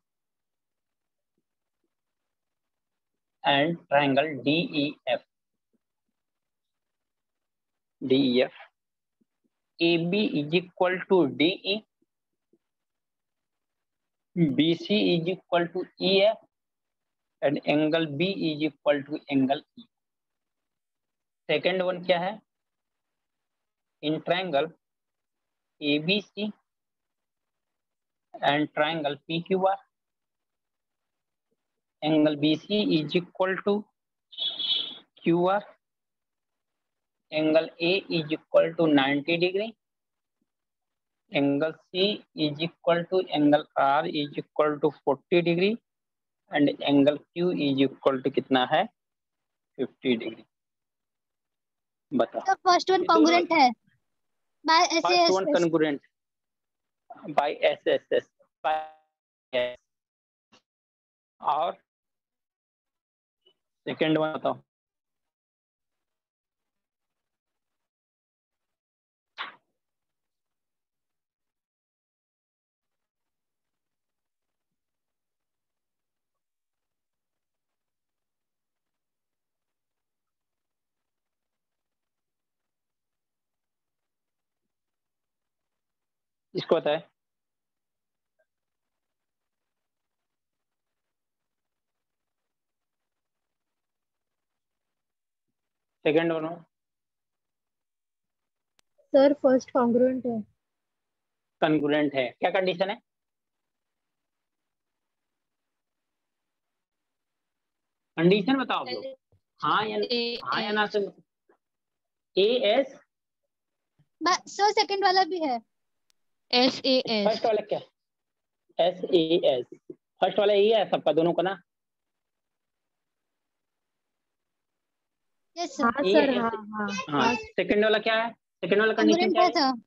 Speaker 1: and triangle DEF, AB is equal to DE, BC is equal to EF and angle B is equal to angle E। Second one क्या है, in triangle ABC and triangle PQR, angle BC is equal to QR, angle A is equal to 90 degree, angle C is equal to angle R is equal to 40 degree and angle Q is equal to कितना है 50 degree. बताओ।
Speaker 2: तो first one congruent है by
Speaker 1: first one
Speaker 2: SS.
Speaker 1: Congruent by SSS by, और second one बताओ। इसको बताए। Second one
Speaker 4: sir first congruent है।
Speaker 1: कॉन्ग्रुएंट है, क्या कंडीशन है? कंडीशन बताओ आप लोग। हाँ या ना से AS।
Speaker 2: सर सेकंड वाला भी है
Speaker 3: SAS।
Speaker 1: फर्स्ट वाला क्या? SAS। फर्स्ट वाला यही है सबका, दोनों का ना।
Speaker 2: यस
Speaker 4: हाँ
Speaker 2: सर।
Speaker 4: सर हाँ हाँ
Speaker 1: हाँ, सेकंड वाला क्या है? सेकंड वाला कंडीशन
Speaker 2: कॉन्ग्रुएंट
Speaker 1: क्या
Speaker 2: है
Speaker 1: है?
Speaker 2: सर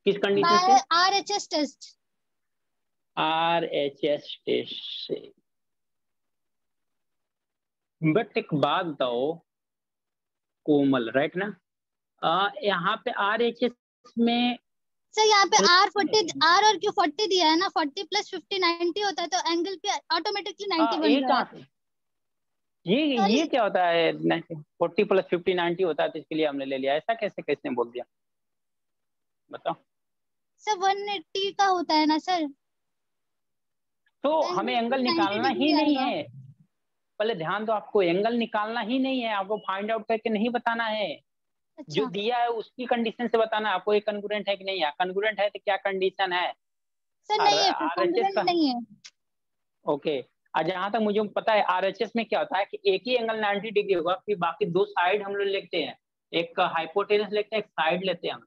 Speaker 1: किस कंडीशन
Speaker 2: बाय
Speaker 1: से?
Speaker 2: RHS test.
Speaker 1: RHS टेस्ट से। बट एक बात बताओ कोमल, राइट ना? यहाँ पे RHS में
Speaker 2: सर यहाँ पे R और Q 40 दिया है ना, 40 + 50 90 होता है, तो एंगल पे ऑटोमेटिकली 90 बन
Speaker 1: ये
Speaker 2: रहा है।
Speaker 1: कहाँ से? ये क्या होता है? 40 + 50 90 होता है, तो इसके लिए हमने ले लिया। ऐसा कैसे किसने बोल दिया बताओ?
Speaker 2: सर 180 का होता है ना सर,
Speaker 1: तो
Speaker 2: एंगल
Speaker 1: हमें एंगल
Speaker 2: 90
Speaker 1: निकालना ही
Speaker 2: डिग्री
Speaker 1: नहीं
Speaker 2: आएगा।
Speaker 1: है। पहले ध्यान दो, आपको एंगल निकालना ही नहीं है, आपको फाइंड आउट करके नहीं बताना है। जो
Speaker 2: अच्छा
Speaker 1: दिया है उसकी कंडीशन से बताना है आपको, ये कॉन्ग्रुएंट है कि नहीं है। कॉन्ग्रुएंट है तो क्या कंडीशन है?
Speaker 2: सर नहीं है,
Speaker 1: RHS
Speaker 2: कॉन्ग्रुएंट
Speaker 1: का
Speaker 2: नहीं है।
Speaker 1: ओके। और जहां तक मुझे पता है RHS में क्या होता है कि एक ही एंगल 90 डिग्री होगा, फिर बाकी दो साइड हम लोग लेते हैं, एक हाइपोटेनस लेते हैं, एक साइड लेते हैं हम।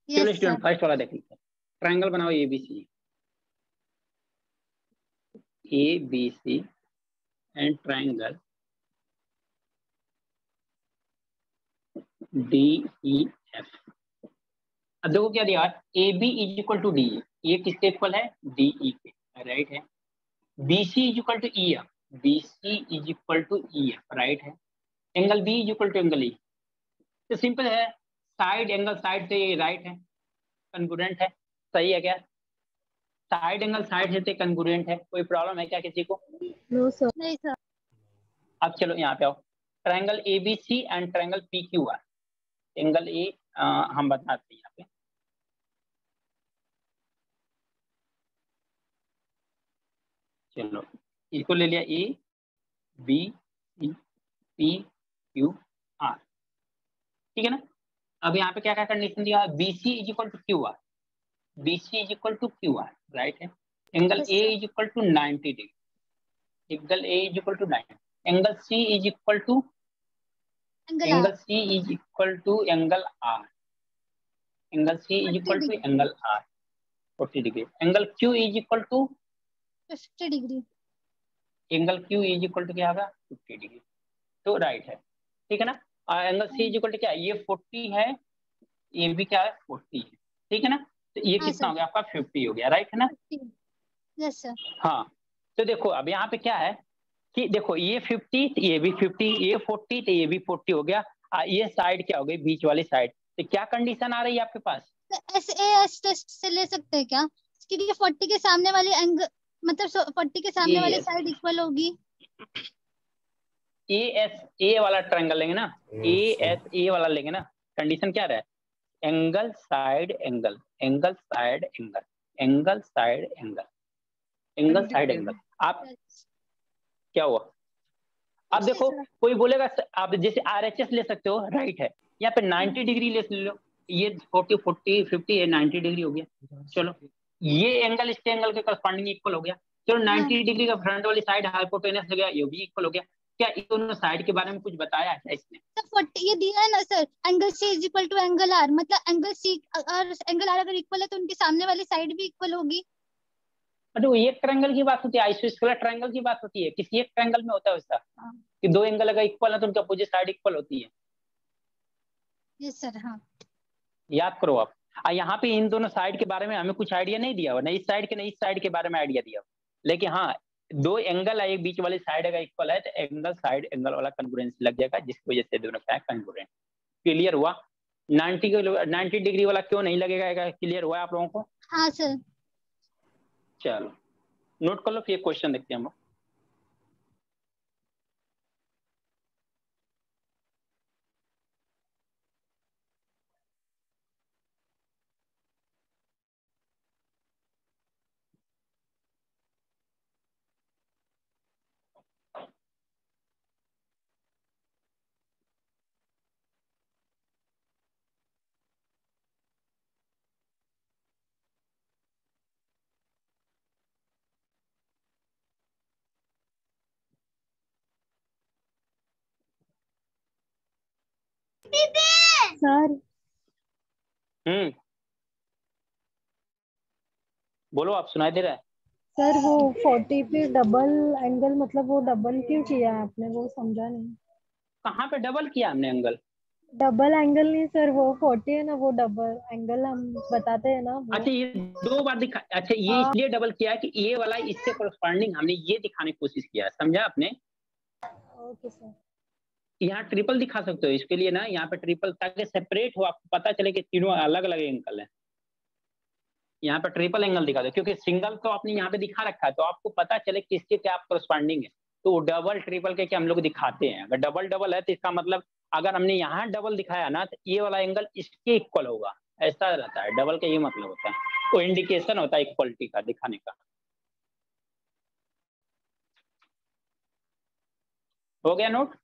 Speaker 1: चलो
Speaker 2: यस
Speaker 1: स्टूडेंट
Speaker 2: सर।
Speaker 1: फर्स्ट वाला देख लीजिए। ट्रायंगल बनाओ ABC एंड ट्रायंगल DEF। अब देखो क्या दिया, AB = DE। ये किसके इक्वल है? DE के, राइट है। BC = EF। BC = EF, right है। Angle B = angle E। तो सिंपल है, साइड एंगल साइड से ये राइट है, कॉन्ग्रुएंट है। सही है क्या? साइड एंगल साइड से कॉन्ग्रुएंट है। कोई प्रॉब्लम है क्या किसी को?
Speaker 4: No sir.
Speaker 2: नहीं सर।
Speaker 1: अब चलो यहाँ पे आओ। Triangle ABC and triangle PQR। Angle A हम बताते हैं यहाँ पे। चलो इसको ले लिया ABCPQR, ठीक है ना? अब यहाँ पे क्या क्या कंडीशन दिया? BC = QR। BC = QR, right है। Angle
Speaker 2: Yes,
Speaker 1: A
Speaker 2: sir.
Speaker 1: = 90 degree. Angle A = 90। Angle C =
Speaker 2: angle
Speaker 1: angle C = angle R। Angle C
Speaker 2: 40
Speaker 1: =
Speaker 2: degree.
Speaker 1: Angle R 40 degree. Angle Q =
Speaker 2: 50 degree.
Speaker 1: Angle Q = क्या होगा? 50 degree. तो right है, ठीक है ना? Angle C = क्या है? ये 40 है, ये भी क्या है? 40 है, ठीक है ना? तो ये
Speaker 2: हाँ
Speaker 1: कितना
Speaker 2: सर।
Speaker 1: हो गया आपका? 50 हो गया, राइट है ना?
Speaker 2: Yes sir.
Speaker 1: हाँ। तो देखो अब यहाँ पे क्या है कि देखो ये 50 तो ये भी 50, ये 40 तो ये भी 40 हो गया। ये साइड क्या हो गई? बीच वाली साइड। तो क्या कंडीशन आ रही है आपके पास?
Speaker 2: SAS टेस्ट से ले सकते हैं क्या? क्योंकि 40 के सामने वाली एंगल, मतलब 40 के सामने वाली साइड इक्वल होगी।
Speaker 1: ASA वाला ट्रायंगल लेंगे ना, ASA वाला लेंगे ना। कंडीशन क्या रहा है? Angle side angle, angle side angle, angle side angle, angle side angle. आप क्या हुआ? अब
Speaker 2: कुछ नहीं
Speaker 1: देखो
Speaker 2: सर।
Speaker 1: कोई बोलेगा आप जैसे RHS ले सकते हो, राइट है। यहाँ पे 90 डिग्री ले लो, ये 40 40 50 ये 90 डिग्री हो गया। चलो ये एंगल इसके एंगल के करस्पॉन्डिंग इक्वल हो गया। चलो 90 डिग्री का फ्रंट वाली साइड हाइपोटेनस हो गया, ये भी इक्वल हो गया। क्या इन दोनों साइड के बारे में कुछ बताया है इसने?
Speaker 2: सर 40 ये दिया है ना sir, angle C is equal to angle R, मतलब एंगल सी और एंगल आर अगर इक्वल है तो उनके सामने वाली साइड भी इक्वल होगी।
Speaker 1: तो एक ट्रायंगल की बात होती है, आइसोस्केलर ट्रायंगल की बात होती है, किसी एक ट्रायंगल में होता है वैसा कि दो एंगल अगर इक्वल है तो उनकी अपोजिट साइड इक्वल होती है।
Speaker 2: Yes sir. हाँ
Speaker 1: याद करो आप। यहाँ पे इन दोनों साइड के बारे में हमें कुछ आइडिया नहीं दिया हुआ, ना इस साइड के ना इस साइड के बारे में आइडिया दिया हुआ, लेकिन हाँ दो एंगल है, एक बीच वाली साइड अगर इक्वल है तो एंगल साइड एंगल वाला कंग्रुएंस लग जाएगा, जिसकी वजह से दोनों क्या है कंग्रुएंट। क्लियर हुआ? 90 डिग्री वाला क्यों नहीं लगेगा, क्लियर हुआ आप लोगों को?
Speaker 2: हाँ सर।
Speaker 1: चलो नोट कर लो, फिर क्वेश्चन देखते हैं हम लोग।
Speaker 4: सर
Speaker 1: बोलो, आप सुनाई दे रहा है?
Speaker 4: सर वो 40 पे डबल एंगल, मतलब वो डबल क्यों किया है आपने, वो समझा नहीं।
Speaker 1: कहाँ पे डबल किया हमने एंगल?
Speaker 4: डबल एंगल नहीं सर, वो 40 है ना, वो डबल एंगल हम बताते हैं ना वो।
Speaker 1: अच्छा ये दो बार दिखा, अच्छा ये इसलिए डबल किया है कि ये वाला इससे कोरस्पॉन्डिंग हमने ये दिखाने की कोशिश किया है, समझा आपने?
Speaker 4: Okay sir.
Speaker 1: यहाँ ट्रिपल दिखा सकते हो इसके लिए ना, यहाँ पे ट्रिपल, ताकि सेपरेट हो, आपको पता चले कि तीनों अलग अलग एंगल है। यहाँ पे ट्रिपल एंगल दिखा दो, क्योंकि सिंगल तो आपने यहाँ पे दिखा रखा है, तो आपको पता चले किसके क्या कोरस्पॉन्डिंग है। तो डबल ट्रिपल के हम लोग दिखाते हैं। अगर डबल डबल है तो इसका मतलब अगर हमने यहाँ डबल दिखाया ना तो ये वाला एंगल इसके इक्वल होगा, ऐसा रहता है। डबल का ये मतलब होता है, वो इंडिकेशन होता है इक्वलिटी का, दिखाने का। हो गया नोट?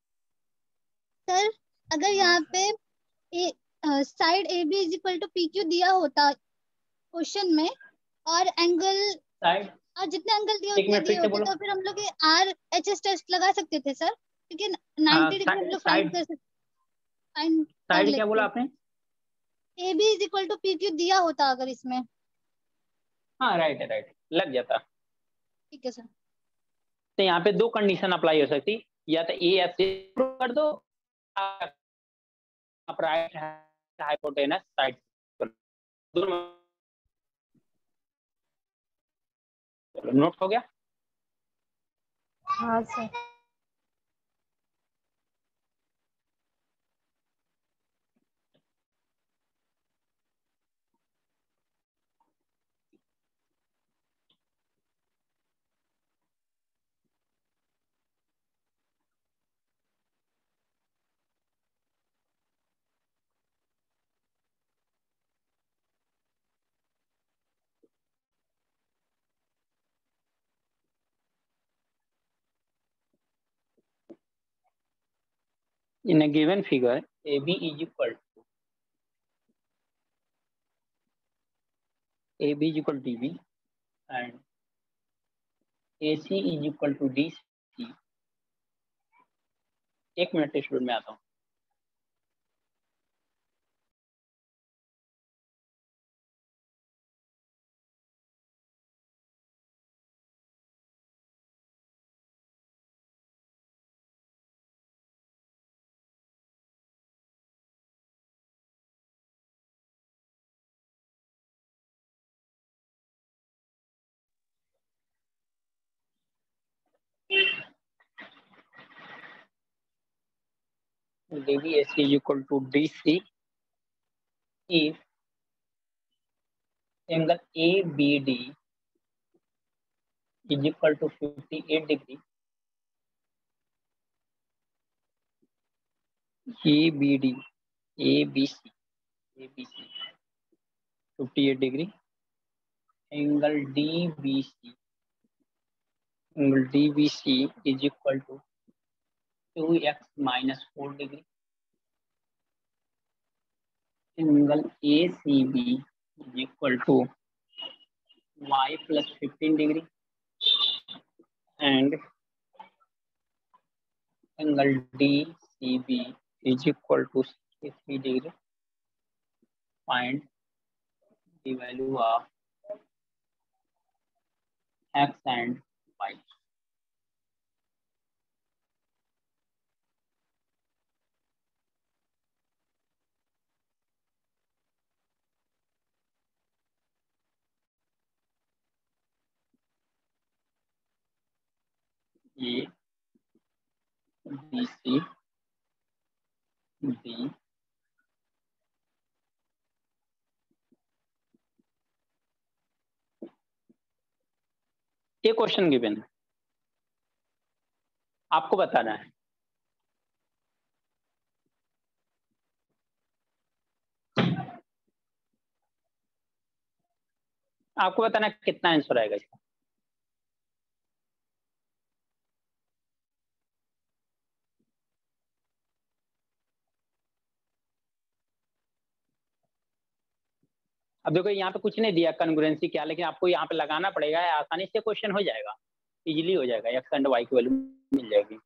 Speaker 2: सर अगर यहाँ पे side A B is equal to P Q दिया होता क्वेश्चन में, और एंगल
Speaker 1: साइड,
Speaker 2: और जितने एंगल दिए
Speaker 1: एक
Speaker 2: उतने
Speaker 1: मिनट
Speaker 2: दिए
Speaker 1: फिर से
Speaker 2: होते
Speaker 1: बोलो।
Speaker 2: तो फिर हम लोग आर एच एस टेस्ट लगा सकते थे सर, क्योंकि 90 डिग्री हम लोग फाइंड कर सकते, फाइंड कर
Speaker 1: साइड क्या बोला
Speaker 2: लेते।
Speaker 1: आपने?
Speaker 2: A B is equal to P Q दिया होता अगर इसमें।
Speaker 1: हाँ राइट है, राइट लग जाता।
Speaker 2: ठीक है सर।
Speaker 1: तो यहाँ पे दो कंडीशन अप्लाई हो सकती, या तो ए एफ से कर दो, आप राइट हाइपोटेनस साइड दोनों। नोट हो गया?
Speaker 4: हाँ sir.
Speaker 1: In a given figure, AB is equal to DB and AC is equal to DC. एक मिनट स्टूडेंट में आता हूँ। DB AC is equal to DC if angle ABD is equal to 58 degree, ABD, ABC, 58 degree, angle DBC is equal to 2x minus 4 degree, angle ACB is equal to y plus 15 degree and angle DCB is equal to 63 degree. Find the value of x and y. A, B, C, D, ये question given है, आपको बताना है। आपको बताना है कितना answer आएगा इसका। अब देखो यहाँ पे कुछ नहीं दिया कन्ग्रुएंसी क्या, लेकिन आपको यहाँ पे लगाना पड़ेगा, आसानी से क्वेश्चन हो जाएगा, इजीली हो जाएगा, एक्स एंड वाई की वैल्यू मिल जाएगी।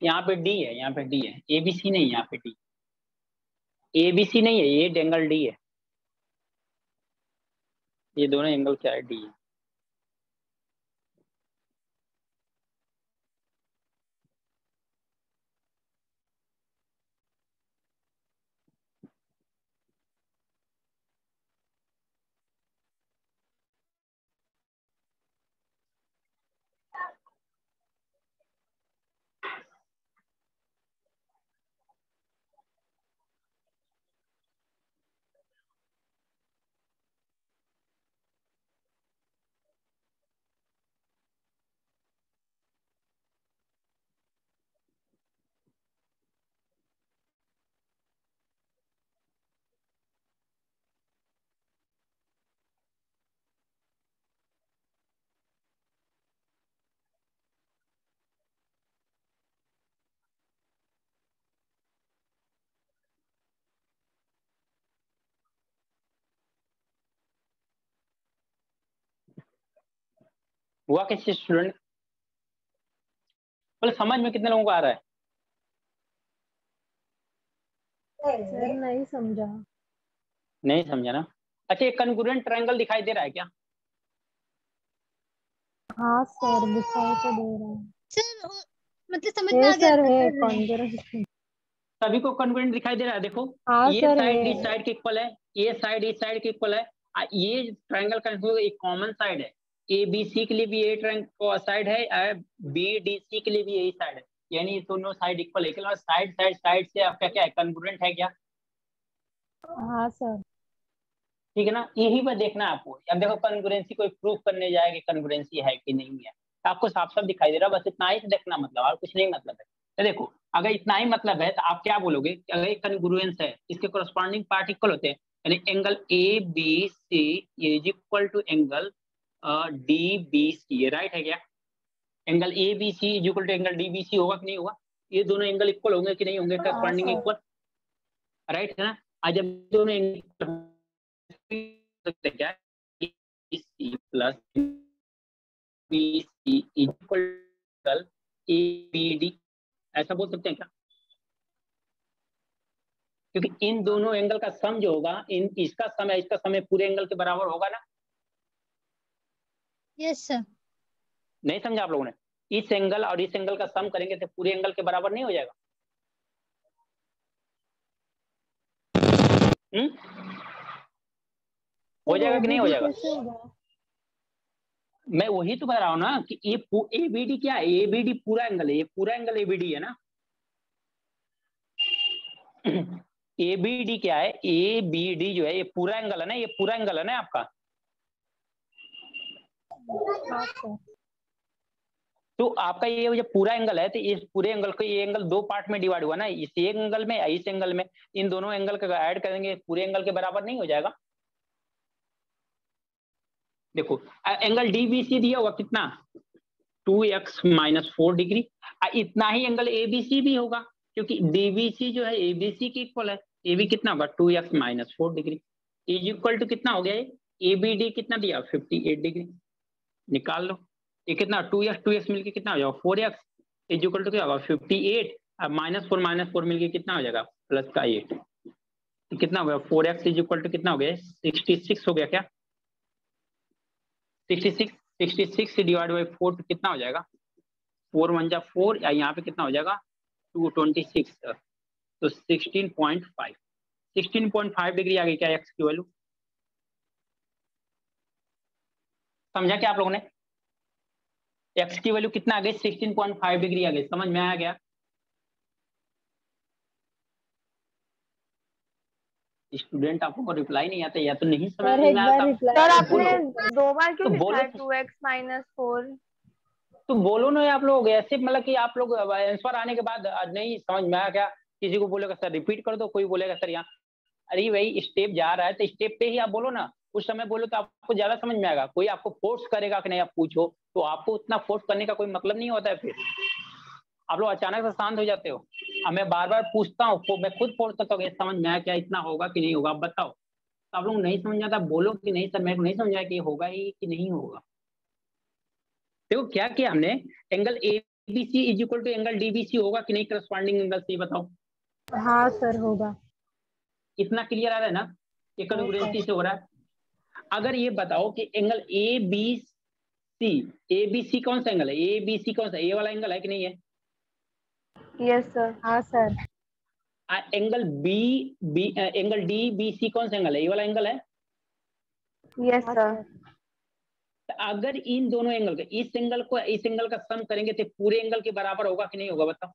Speaker 1: यहाँ पे डी है, यहाँ पे डी है, ABC नहीं, यहाँ पे डी, ABC नहीं है, ये एंगल डी है, ये दोनों एंगल क्या है, डी है। हुआ किसी स्टूडेंट, बोले समझ में कितने लोगों को आ रहा है?
Speaker 4: सर नहीं समझा।
Speaker 1: नहीं समझा ना? अच्छा, एक कन्ग्रुएंट ट्रायंगल दिखाई दे रहा है क्या?
Speaker 4: हाँ सर दिखाई तो दे रहा है।
Speaker 2: सर मतलब समझ में आ
Speaker 4: है
Speaker 2: गया
Speaker 4: सर, है
Speaker 2: सर।
Speaker 4: कॉन्ग्रुएंट।
Speaker 1: सभी को कन्ग्रुएंट दिखाई दे रहा है? देखो
Speaker 4: हाँ
Speaker 1: ये
Speaker 4: सर,
Speaker 1: साइड
Speaker 4: है।
Speaker 1: इस साइड के इक्वल है, ये साइड इस साइड के इक्वल है, ये ट्रायंगल का एक कॉमन साइड है, ABC के लिए भी ये ट्रायंगल साइड है, BDC के लिए भी यही साइड है, यानी दोनों साइड इक्वल है। साइड साइड साइड से आपका क्या है, कन्ग्रुएंट है क्या?
Speaker 4: हाँ सर।
Speaker 1: ठीक है ना, यही पर देखना है आपको। अब देखो कन्ग्रुएंसी कोई प्रूफ करने जाएगा कन्ग्रुएंसी है कि नहीं है, तो आपको साफ साफ दिखाई दे रहा है, बस इतना ही देखना, मतलब और कुछ नहीं मतलब है। तो देखो अगर इतना ही मतलब है तो आप क्या बोलोगे, अगर एक कन्ग्रुएंस है, इसके कोरस्पॉन्डिंग पार्ट इक्वल होते हैं, यानी angle ABC is equal to angle DBC, ये राइट है क्या? Angle ABC is equal to angle DBC होगा कि नहीं होगा? ये दोनों एंगल इक्वल होंगे कि नहीं होंगे? कोरस्पॉन्डिंग इक्वल, राइट है ना? आज जब दोनों एंगल क्या BC plus BC equal ABD, ऐसा बोल सकते हैं क्या? क्योंकि इन दोनों एंगल का सम जो होगा, इन इसका सम है इसका सम है, पूरे एंगल के बराबर होगा ना?
Speaker 2: Yes sir.
Speaker 1: नहीं समझा आप लोगों ने? इस एंगल और इस एंगल का सम करेंगे तो पूरे एंगल के बराबर नहीं हो जाएगा? हो जाएगा कि नहीं हो जाएगा?
Speaker 4: कैसे होगा?
Speaker 1: मैं वही तो बता रहा हूँ ना कि ये ABD क्या है, ABD पूरा एंगल है, ये पूरा एंगल ABD है ना। ABD क्या है, ABD जो है ये पूरा एंगल है ना, ये पूरा एंगल है ना आपका।
Speaker 4: हाँ सर।
Speaker 1: तो आपका ये जो पूरा एंगल है, तो इस पूरे एंगल को, ये एंगल दो पार्ट में डिवाइड हुआ ना, इस एक एंगल में, इस एंगल में, इन दोनों एंगल का ऐड करेंगे पूरे एंगल के बराबर नहीं हो जाएगा? देखो एंगल डीबीसी दिया हुआ कितना, 2x - 4 डिग्री। इतना ही एंगल एबीसी भी होगा, क्योंकि डीबीसी जो है एबीसी के इक्वल है। ए बी कितना होगा, 2x - 4 degree is equal to कितना हो गया, एबीडी कितना दिया, 58 डिग्री। निकाल लो, ये कितना 2x मिलके कितना हो जाएगा, 4x इज इक्वल टू क्या होगा, 58। अब -4 मिलके कितना हो जाएगा, प्लस का 8, तो कितना हो गया, 4x इज इक्वल टू कितना हो गया, 66 हो गया क्या, 66 से डिवाइड बाई 4 कितना हो जाएगा, 4 1 जा 4, या यहाँ पे कितना हो जाएगा 226, तो 16.5 डिग्री आ गई क्या एक्स की वैल्यू? समझा क्या आप लोगों ने? एक्स की वैल्यू कितना आ गई, 16.5 डिग्री आ गई। समझ में आया गया? स्टूडेंट आपको को रिप्लाई नहीं आता, या तो नहीं समझ
Speaker 4: सर
Speaker 1: में
Speaker 4: एक बार
Speaker 1: आता,
Speaker 4: रिप्लाई
Speaker 7: सर
Speaker 1: तो
Speaker 7: आपने
Speaker 1: बोलो।
Speaker 7: 2 बार क्यों
Speaker 1: तो
Speaker 7: लिखा
Speaker 1: बोलो
Speaker 7: है 2x - 4?
Speaker 1: तो बोलो ना आप लोग, ऐसे मतलब कि आप लोग आंसर आने के बाद नहीं समझ में आया क्या, किसी को बोलेगा सर रिपीट कर दो, कोई बोलेगा सर यहाँ, अरे भाई स्टेप जा रहा है तो स्टेप पे ही आप बोलो ना, उस समय बोलो तो आपको ज्यादा समझ में आएगा। कोई आपको फोर्स करेगा कि नहीं आप पूछो, तो आपको उतना फोर्स करने का कोई मतलब नहीं होता है। फिर आप लोग अचानक से शांत हो जाते हो। अब मैं बार बार पूछता हूँ, मैं खुद फोर्स करता हूँ, समझ में आया क्या, इतना होगा कि नहीं होगा, आप बताओ। तो आप लोग नहीं समझ आता, बोलो कि नहीं सर मेरे को नहीं समझ आया कि होगा ही कि नहीं होगा। देखो क्या किया हमने, angle ABC is equal to angle DBC होगा कि नहीं करस्पॉन्डिंग एंगल से, बताओ।
Speaker 4: हाँ सर होगा।
Speaker 1: इतना क्लियर आ रहा है ना, ये कॉन्ग्रुएंसी से हो रहा है। अगर ये बताओ कि एंगल ए बी सी कौन सा एंगल है, ए बी सी कौन सा, ए वाला एंगल है कि नहीं है?
Speaker 7: Yes sir.
Speaker 4: हाँ सर।
Speaker 1: Angle angle D B C कौन सा एंगल है, ए वाला एंगल है।
Speaker 7: Yes sir.
Speaker 1: तो अगर इन दोनों एंगल का, इस एंगल का सम करेंगे तो पूरे एंगल के बराबर होगा कि नहीं होगा, बताओ।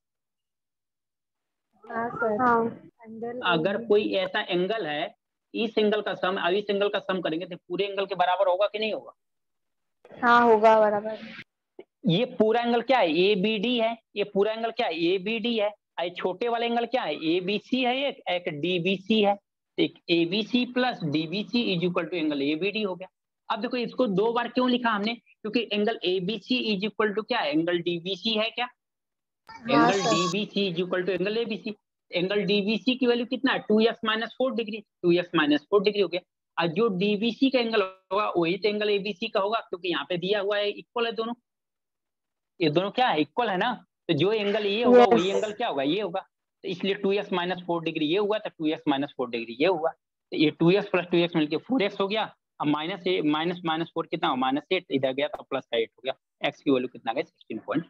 Speaker 4: हाँ सर।
Speaker 7: हाँ।
Speaker 4: एंगल
Speaker 1: अगर कोई ऐसा एंगल है, इस एंगल का सम इस एंगल का सम करेंगे तो पूरे एंगल के बराबर होगा कि नहीं होगा?
Speaker 7: हाँ होगा बराबर।
Speaker 1: ये पूरा एंगल क्या है, ए बी डी है। ये पूरा एंगल क्या है, ए बी डी है। छोटे वाले एंगल क्या है, ए बी सी है, एक डी बी सी है। एक A B C plus D B C is equal to angle A B D हो गया। अब देखो इसको दो बार क्यों लिखा हमने, क्योंकि angle A B C is equal to क्या है, एंगल डी बी सी है क्या? Angle D B C is equal to angle A B C. Angle DBC की वैल्यू कितना है, 2x - 4 डिग्री, 2x - 4 डिग्री हो गया। और जो डीबीसी का एंगल होगा वही तो एंगल एबीसी का होगा, क्योंकि यहाँ पे दिया हुआ है इक्वल है दोनों। ये दोनों क्या है, इक्वल है ना। तो जो एंगल ये होगा वही एंगल क्या होगा, ये होगा। तो इसलिए 2x - 4 डिग्री ये हुआ, तो 2x - 4 डिग्री ये हुआ। तो ये 2x + 2x मिलके 4x हो गया। अब -4 कितना हो, -8, इधर गया तो प्लस का 8 हो गया। x की वैल्यू कितना गया, 16.5।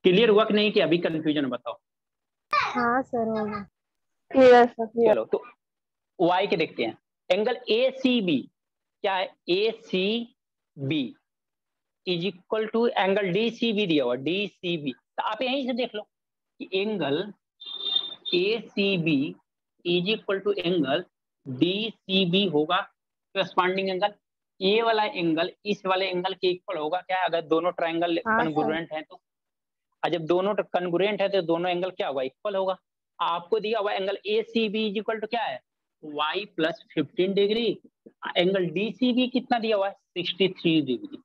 Speaker 1: क्लियर हुआ कि नहीं, कि अभी कंफ्यूजन बताओ?
Speaker 4: हाँ सर होगा।
Speaker 7: Clear sir clear.
Speaker 1: चलो तो y के देखते हैं। एंगल ए सी बी क्या है, A C B is equal to angle D C B दिया हुआ, डी सी बी। तो आप यहीं से देख लो कि angle A C B is equal to angle D C B होगा करस्पॉन्डिंग एंगल। ये वाला एंगल इस वाले एंगल के इक्वल होगा क्या, अगर दोनों ट्रायंगल
Speaker 4: हाँ
Speaker 1: कन्ग्रुएंट हैं तो। और जब दोनों कन्ग्रुएंट है तो दोनों एंगल क्या होगा, इक्वल होगा। आपको दिया हुआ angle A C B is equal to क्या है, y + 15 degree. Angle D C B कितना दिया हुआ है, 63 डिग्री।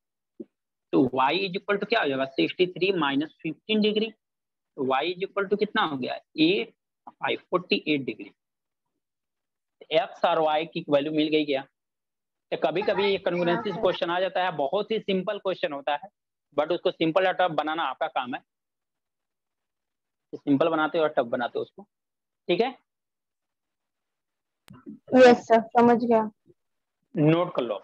Speaker 1: तो y इज इक्वल टू क्या हो जाएगा, 63 - 15 डिग्री। तो y इज इक्वल टू कितना हो गया, 48 डिग्री। x और y की वैल्यू मिल गई क्या? तो कभी कभी ये कन्वर्जेंसी क्वेश्चन आ जाता है, बहुत ही सिंपल क्वेश्चन होता है, बट उसको सिंपल या टफ बनाना आपका काम है। सिंपल बनाते हो और टफ बनाते हो उसको, ठीक है।
Speaker 7: यस सर समझ गया।
Speaker 1: नोट कर लो।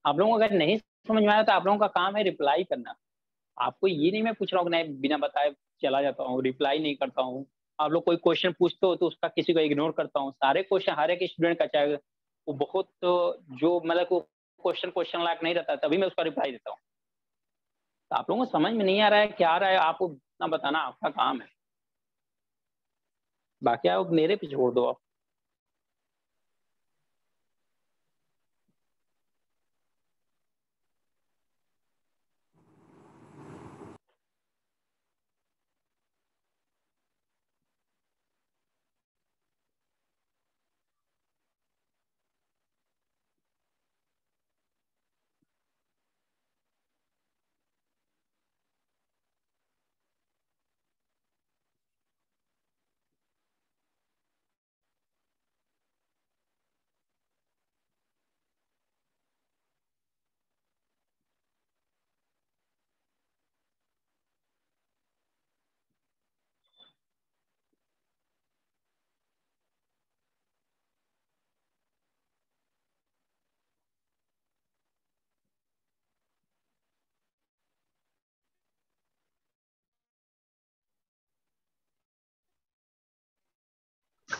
Speaker 1: आप लोगों को अगर नहीं समझ में आया तो आप लोगों का काम है रिप्लाई करना। आपको ये नहीं मैं पूछ रहा हूँ कि नहीं बिना बताए चला जाता हूँ, रिप्लाई नहीं करता हूँ। आप लोग कोई क्वेश्चन पूछते हो तो उसका किसी को इग्नोर करता हूँ। सारे क्वेश्चन हर एक स्टूडेंट का, चाहे वो बहुत जो मतलब वो क्वेश्चन लायक नहीं रहता, तभी मैं उसका रिप्लाई देता हूँ। तो आप लोगों को समझ में नहीं आ रहा है क्या आ रहा है, आपको ना बताना आपका काम है। बाकी आप मेरे पे छोड़ दो आप।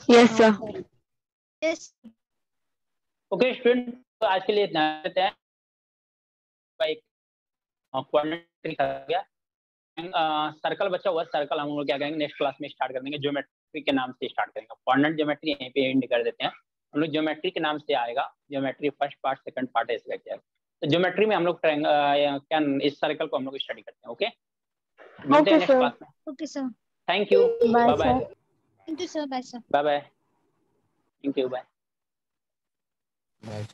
Speaker 7: Yes sir.
Speaker 2: Yes
Speaker 1: okay student, तो आज के लिए इतना लेते हैं। क्वाड्रेटिक आ गया, सर्कल बचा हुआ सर्कल हम लोग क्या करेंगे नेक्स्ट क्लास में स्टार्ट कर देंगे, ज्योमेट्री के नाम से स्टार्ट करेंगे। कोऑर्डिनेट ज्योमेट्री यहीं पे एंड कर देते हैं हम लोग, ज्योमेट्री के नाम से आएगा, geometry first part second part ऐसे करके आएगा। तो ज्योमेट्री में हम लोग क्या इस सर्कल को हम लोग स्टडी करते हैं। ओके, मिलते हैं नेक्स्ट क्लास में।
Speaker 2: Okay sir,
Speaker 1: thank you, bye bye.
Speaker 2: Thank you sir, bye sir.
Speaker 1: Bye bye, thank you, bye.
Speaker 5: Bye.